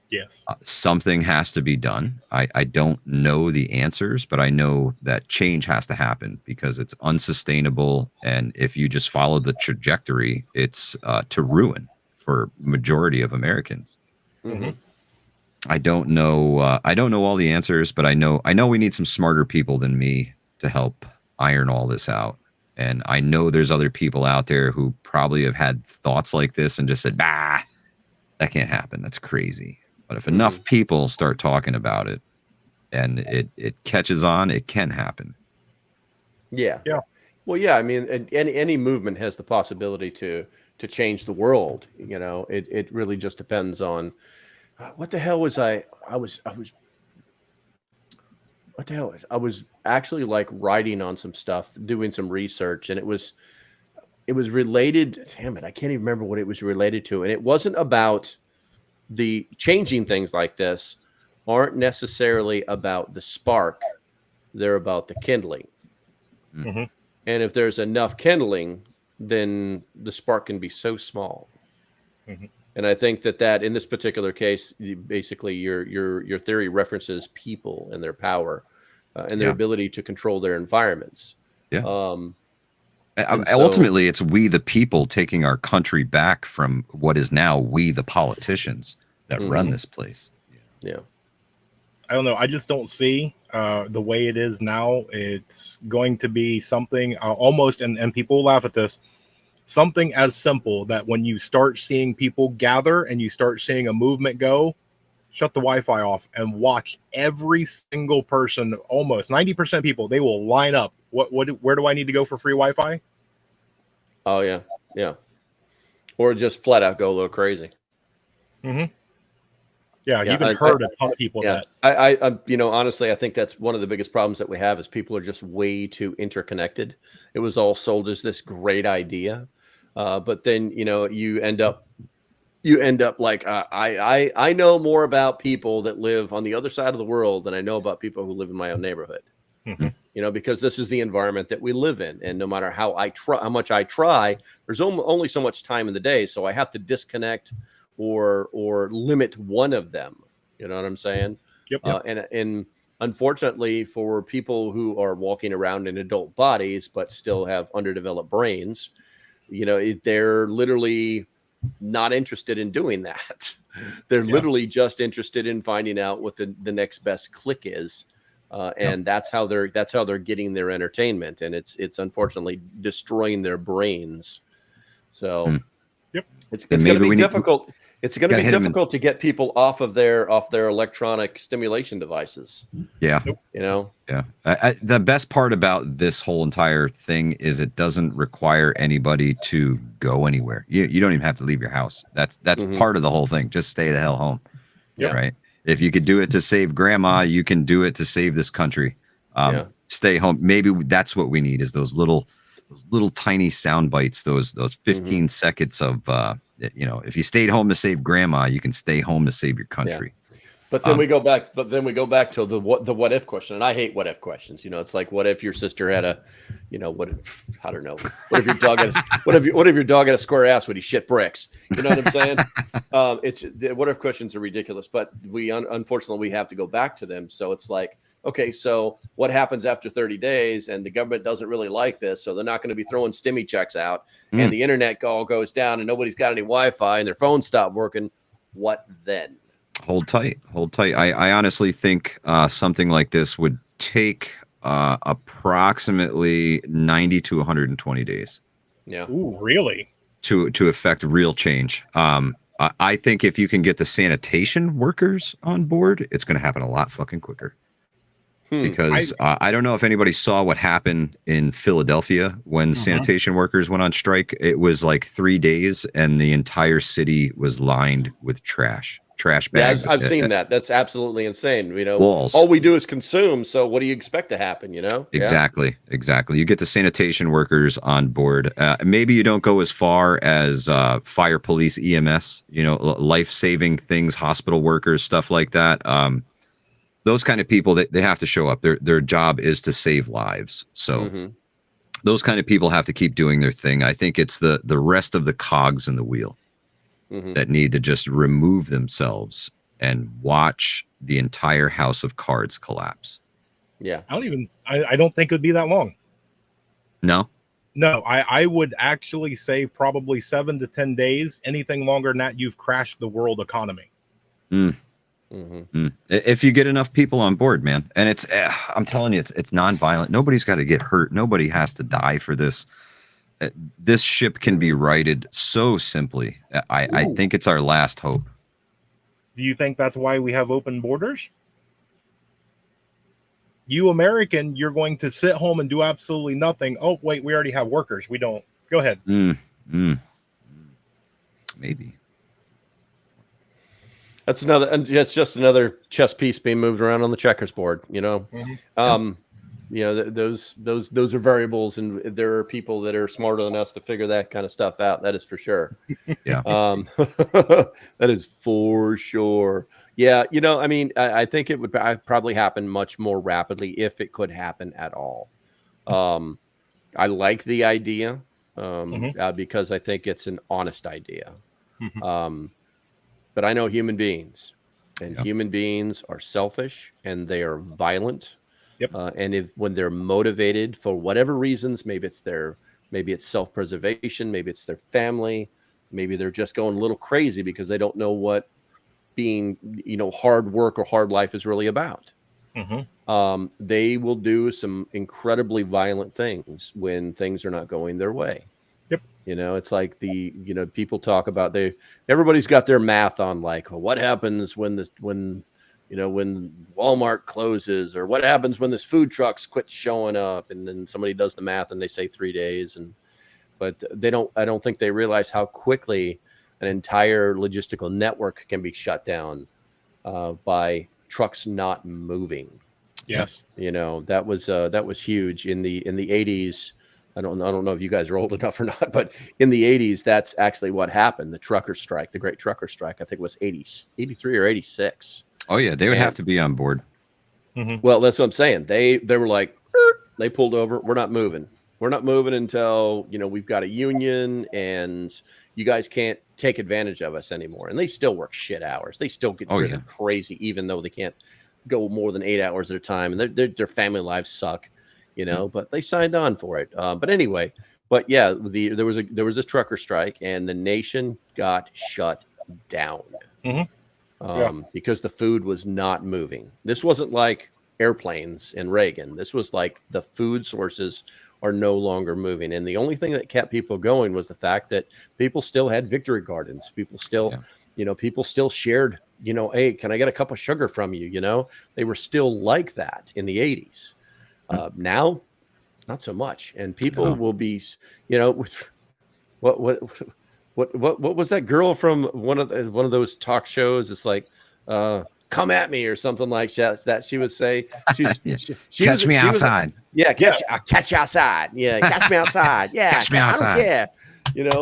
Yes. Something has to be done. I don't know the answers, but I know that change has to happen because it's unsustainable. And if you just follow the trajectory, it's to ruin for majority of Americans. Mm-hmm. I don't know. I don't know all the answers, but I know we need some smarter people than me to help iron all this out. And I know there's other people out there who probably have had thoughts like this and just said, "Bah, that can't happen. That's crazy." But if enough people start talking about it and it catches on, it can happen. Yeah. Yeah. Well, yeah. I mean, any movement has the possibility to change the world. You know, it really just depends on what the hell was I was what the hell was I was actually like writing on some stuff, doing some research, and it was related. Damn it, I can't even remember what it was related to, and it wasn't about the changing things like this aren't necessarily about the spark. They're about the kindling. Mm-hmm. And if there's enough kindling, then the spark can be so small. Mm-hmm. And I think that in this particular case, basically your theory references people and their power and their ability to control their environments. Yeah. And ultimately, it's we the people taking our country back from what is now we the politicians that run this place. Yeah. I don't know. I just don't see the way it is now. It's going to be something almost, and people laugh at this, something as simple that when you start seeing people gather and you start seeing a movement go, shut the Wi-Fi off and watch every single person, almost 90% of people, they will line up. Where do I need to go for free Wi-Fi? Oh, yeah. Yeah. Or just flat out go a little crazy. Mm-hmm. Yeah, you even heard a ton of people that. I you know, honestly, I think that's one of the biggest problems that we have is people are just way too interconnected. It was all sold as this great idea, but then you know you end up like I know more about people that live on the other side of the world than I know about people who live in my own neighborhood. Mm-hmm. You know, because this is the environment that we live in, and no matter how much I try, there's only so much time in the day, so I have to disconnect or limit one of them. You know what I'm saying? Yep. And unfortunately for people who are walking around in adult bodies but still have underdeveloped brains, you know, they're literally not interested in doing that. They're literally just interested in finding out what the next best click is. And that's how they're getting their entertainment, and it's unfortunately destroying their brains. So it's going to be difficult. It's going to be difficult to get people off their electronic stimulation devices. Yeah. You know? Yeah. The best part about this whole entire thing is it doesn't require anybody to go anywhere. You don't even have to leave your house. That's part of the whole thing. Just stay the hell home. Yeah. Right. If you could do it to save grandma, you can do it to save this country. Stay home. Maybe that's what we need is those little tiny sound bites, those 15 seconds of, you know, if you stayed home to save grandma, you can stay home to save your country. Yeah. But then we go back. But then we go back to the what if question, and I hate what if questions. You know, it's like, what if your sister had a, you know, I don't know. What if your dog had what if your dog had a square ass when he shit bricks? You know what I'm saying? It's the what if questions are ridiculous, but we unfortunately we have to go back to them. So it's like, okay, so what happens after 30 days, and the government doesn't really like this, so they're not going to be throwing stimmy checks out, and the internet all goes down, and nobody's got any Wi-Fi, and their phones stop working. What then? Hold tight. I honestly think something like this would take approximately 90 to 120 days. Yeah. Ooh, really? To affect real change. I think if you can get the sanitation workers on board, it's going to happen a lot fucking quicker. Because I don't know if anybody saw what happened in Philadelphia when sanitation workers went on strike. It was like 3 days, and the entire city was lined with trash bags. Yeah, I've seen that. That's absolutely insane. You know, walls. All we do is consume. So what do you expect to happen? You know, exactly. You get the sanitation workers on board. Maybe you don't go as far as fire, police, EMS. You know, life-saving things, hospital workers, stuff like that. Those kind of people, they have to show up. Their job is to save lives. So those kind of people have to keep doing their thing. I think it's the rest of the cogs in the wheel that need to just remove themselves and watch the entire house of cards collapse. Yeah. I don't think it would be that long. No? No, I would actually say probably 7 to 10 days. Anything longer than that, you've crashed the world economy. If you get enough people on board, man. And it's, I'm telling you, it's nonviolent. Nobody's got to get hurt. Nobody has to die for this. This ship can be righted so simply. I think it's our last hope. Do you think that's why we have open borders? You American, you're going to sit home and do absolutely nothing. Oh, wait, we already have workers. We don't. Go ahead. Maybe. That's just another chess piece being moved around on the checkers board, you know. You know, those are variables, and there are people that are smarter than us to figure that kind of stuff out. That is for sure. Yeah. That is for sure. Yeah. You know, I mean, I think it would probably happen much more rapidly if it could happen at all. I like the idea because I think it's an honest idea. But I know human beings, and human beings are selfish and they are violent. And when they're motivated for whatever reasons, maybe it's self-preservation, maybe it's their family, maybe they're just going a little crazy because they don't know what being, you know, hard work or hard life is really about. They will do some incredibly violent things when things are not going their way. You know, it's like people talk about everybody's got their math on, like, well, what happens when Walmart closes, or what happens when this food trucks quit showing up, and then somebody does the math and they say 3 days, but I don't think they realize how quickly an entire logistical network can be shut down by trucks not moving. Yes. You know, that was huge in the 80s. I don't know if you guys are old enough or not, but in the 80s, that's actually what happened. The trucker strike, the Great Trucker Strike, I think it was 83 or 86. Oh yeah, they would have to be on board. Well, that's what I'm saying. They were like, they pulled over. We're not moving. We're not moving until, you know, we've got a union and you guys can't take advantage of us anymore. And they still work shit hours. They still get driven crazy, even though they can't go more than 8 hours at a time. And their family lives suck, you know, but they signed on for it. But anyway, yeah, there was this trucker strike and the nation got shut down. Because the food was not moving. This wasn't like airplanes and Reagan. This was like the food sources are no longer moving. And the only thing that kept people going was the fact that people still had victory gardens. People still, people still shared, hey, can I get a cup of sugar from you? You know, they were still like that in the 80s. Now, not so much. And people will be, what was that girl from one of those talk shows? It's like, come at me or something like that. She would say, catch me outside. Catch you outside. Yeah. Catch me outside. Yeah. Catch me outside. I don't care.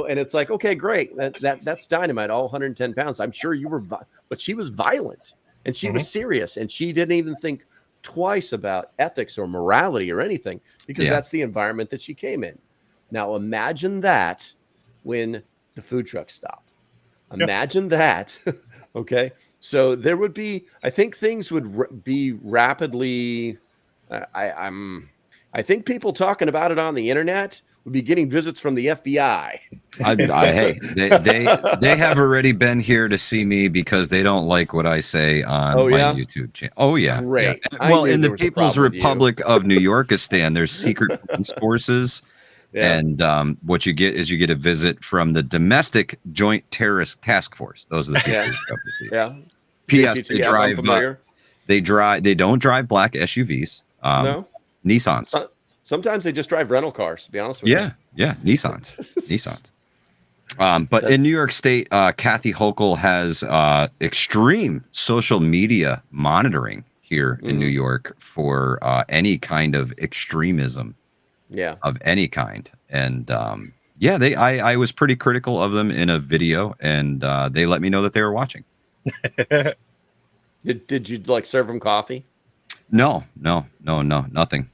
And it's like, okay, great. That's dynamite. All 110 pounds. I'm sure you were, but she was violent and she was serious and she didn't even think twice about ethics or morality or anything because that's the environment that she came in. Now imagine that when the food trucks stop. Imagine that. Okay. So there would be, I think things would be rapidly, I think people talking about it on the internet would be getting visits from the FBI. Hey, they have already been here to see me because they don't like what I say on my YouTube channel. Oh yeah. Great. Yeah. Well, in the People's Republic of New Yorkistan, there's secret police forces. Yeah. And what you get is you get a visit from the Domestic Joint Terrorist Task Force. Those are the people. Yeah. P.S. They don't drive black SUVs. No. Nissans. Sometimes they just drive rental cars, to be honest with you. Yeah. Nissans. But in New York State, Kathy Hochul has extreme social media monitoring here in New York for any kind of extremism. Yeah, of any kind. And I was pretty critical of them in a video, and they let me know that they were watching. Did you like serve them coffee? No, nothing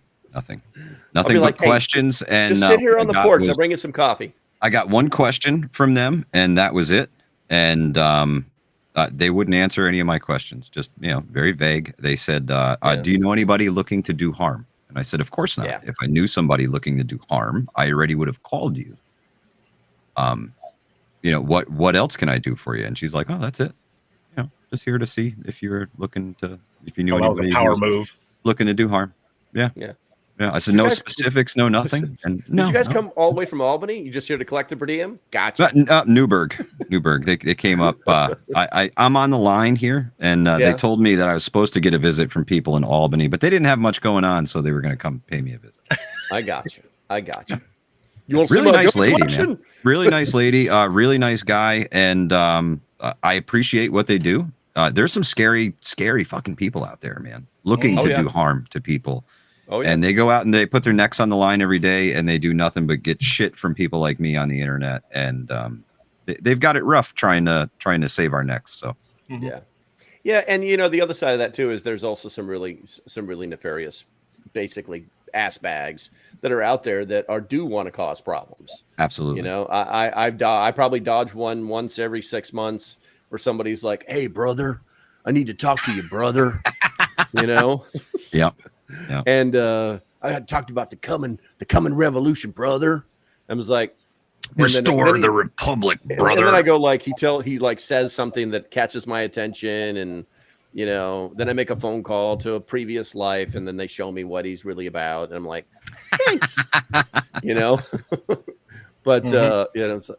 but questions. And just sit here on the porch. I'll bring you some coffee. I got one question from them, and that was it. And They wouldn't answer any of my questions. Just, very vague. They said, do you know anybody looking to do harm? And I said, of course not. Yeah. If I knew somebody looking to do harm, I already would have called you. What else can I do for you? And she's like, oh, that's it. Just here to see if you knew That was a anybody power move. looking to do harm. Yeah. Yeah. Yeah. I said, you no guys- specifics, no nothing. And Did you guys come all the way from Albany? You just here to collect the per diem? Gotcha. Newburgh. They came up. I'm on the line here, and they told me that I was supposed to get a visit from people in Albany, but they didn't have much going on, so they were going to come pay me a visit. I got you. You want to Really see my nice gun lady, collection? man. Really nice lady. Really nice guy, and I appreciate what they do. There's some scary fucking people out there, man, looking to do harm to people. Oh, yeah. And they go out and they put their necks on the line every day, and they do nothing but get shit from people like me on the internet. And they've got it rough trying to save our necks. So yeah. And the other side of that too is there's also some really nefarious, basically ass bags that are out there that do want to cause problems. Absolutely. I probably dodge one once every 6 months where somebody's like, "Hey, brother, I need to talk to you, brother." Yep. And I had talked about the coming revolution, brother. I was like, restore the republic, brother. And then I go like he says something that catches my attention, and then I make a phone call to a previous life, and then they show me what he's really about, and I'm like, thanks, but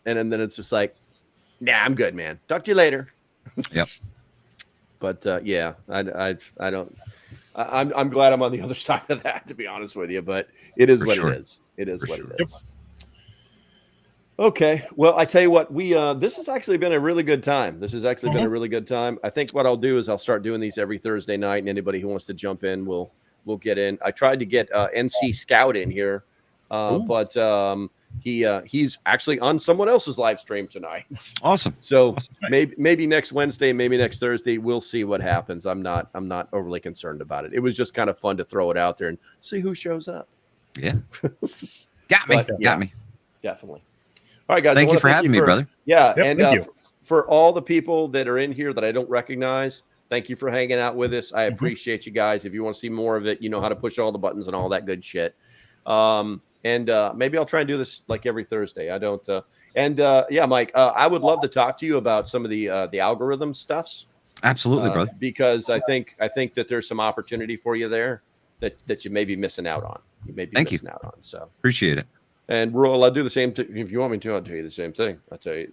and then it's just like, nah, I'm good, man. Talk to you later. Yep. But I don't. I'm glad I'm on the other side of that, to be honest with you. But it is what it is. It is what it is. Okay. Well, I tell you what, this has actually been a really good time. I think what I'll do is I'll start doing these every Thursday night, and anybody who wants to jump in will get in. I tried to get NC Scout in here, but he's actually on someone else's live stream tonight. Awesome. So maybe next Wednesday, maybe next Thursday, we'll see what happens. I'm not overly concerned about it. It was just kind of fun to throw it out there and see who shows up. Yeah. Got me. Definitely. All right, guys. Thank you for having me, brother. Yeah. Yep, and for all the people that are in here that I don't recognize, thank you for hanging out with us. I appreciate you guys. If you want to see more of it, you know how to push all the buttons and all that good shit. And maybe I'll try and do this like every Thursday. I don't. Mike, I would love to talk to you about some of the algorithm stuffs. Absolutely, brother. Because I think that there's some opportunity for you there that you may be missing out on. Out on. So appreciate it. And Roel, I'll do the same. If you want me to, I'll tell you the same thing. I'll tell you.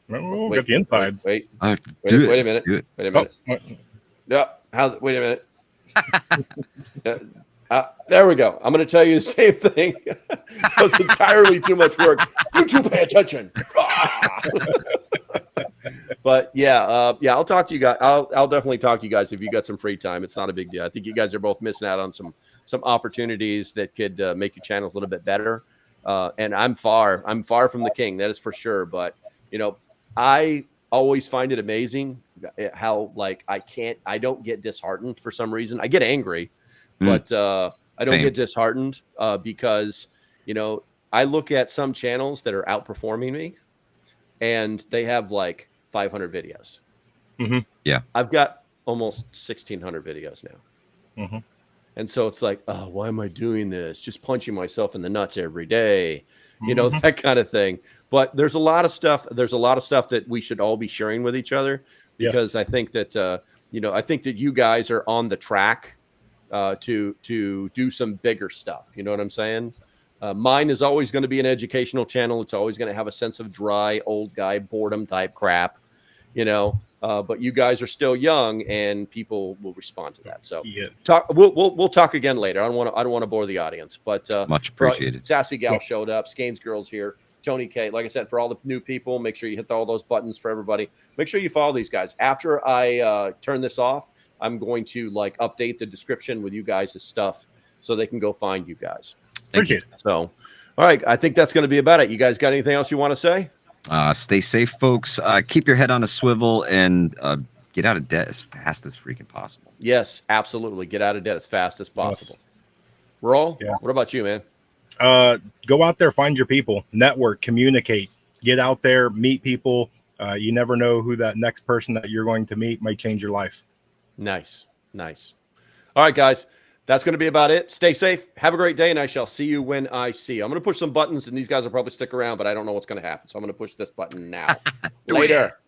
We'll get the inside. Wait a minute. Wait a minute. No. Wait a minute. There we go. I'm going to tell you the same thing. It was entirely too much work. You two pay attention. But I'll talk to you guys. I'll definitely talk to you guys if you got some free time. It's not a big deal. I think you guys are both missing out on some opportunities that could make your channel a little bit better. And I'm far from the king, that is for sure. But I always find it amazing how I don't get disheartened for some reason. I get angry, but I don't get disheartened because I look at some channels that are outperforming me, and they have like 500 videos. Yeah, I've got almost 1,600 videos now. And so it's like, oh, why am I doing this? Just punching myself in the nuts every day, that kind of thing. But there's a lot of stuff. There's a lot of stuff that we should all be sharing with each other, because I think that, I think that you guys are on the track to do some bigger stuff. You know what I'm saying? Mine is always going to be an educational channel. It's always going to have a sense of dry old guy boredom type crap, but you guys are still young, and people will respond to that. So we'll talk again later. I don't want to bore the audience, but much appreciated. Sassy Gal showed up. Scanes Girls here. Tony K. Like I said, for all the new people, make sure you hit all those buttons for everybody. Make sure you follow these guys. After I turn this off, I'm going to update the description with you guys' stuff so they can go find you guys. Thank you. So, all right. I think that's going to be about it. You guys got anything else you want to say? Stay safe, folks. Keep your head on a swivel, and get out of debt as fast as freaking possible. Yes, absolutely. Get out of debt as fast as possible. Roll. What about you, man? Go out there, find your people, network, communicate, get out there, meet people, You never know who that next person that you're going to meet might change your life. Nice. Nice. All right, guys. That's going to be about it. Stay safe. Have a great day, and I shall see you when I see you. I'm going to push some buttons, and these guys will probably stick around, but I don't know what's going to happen. So I'm going to push this button now. Later.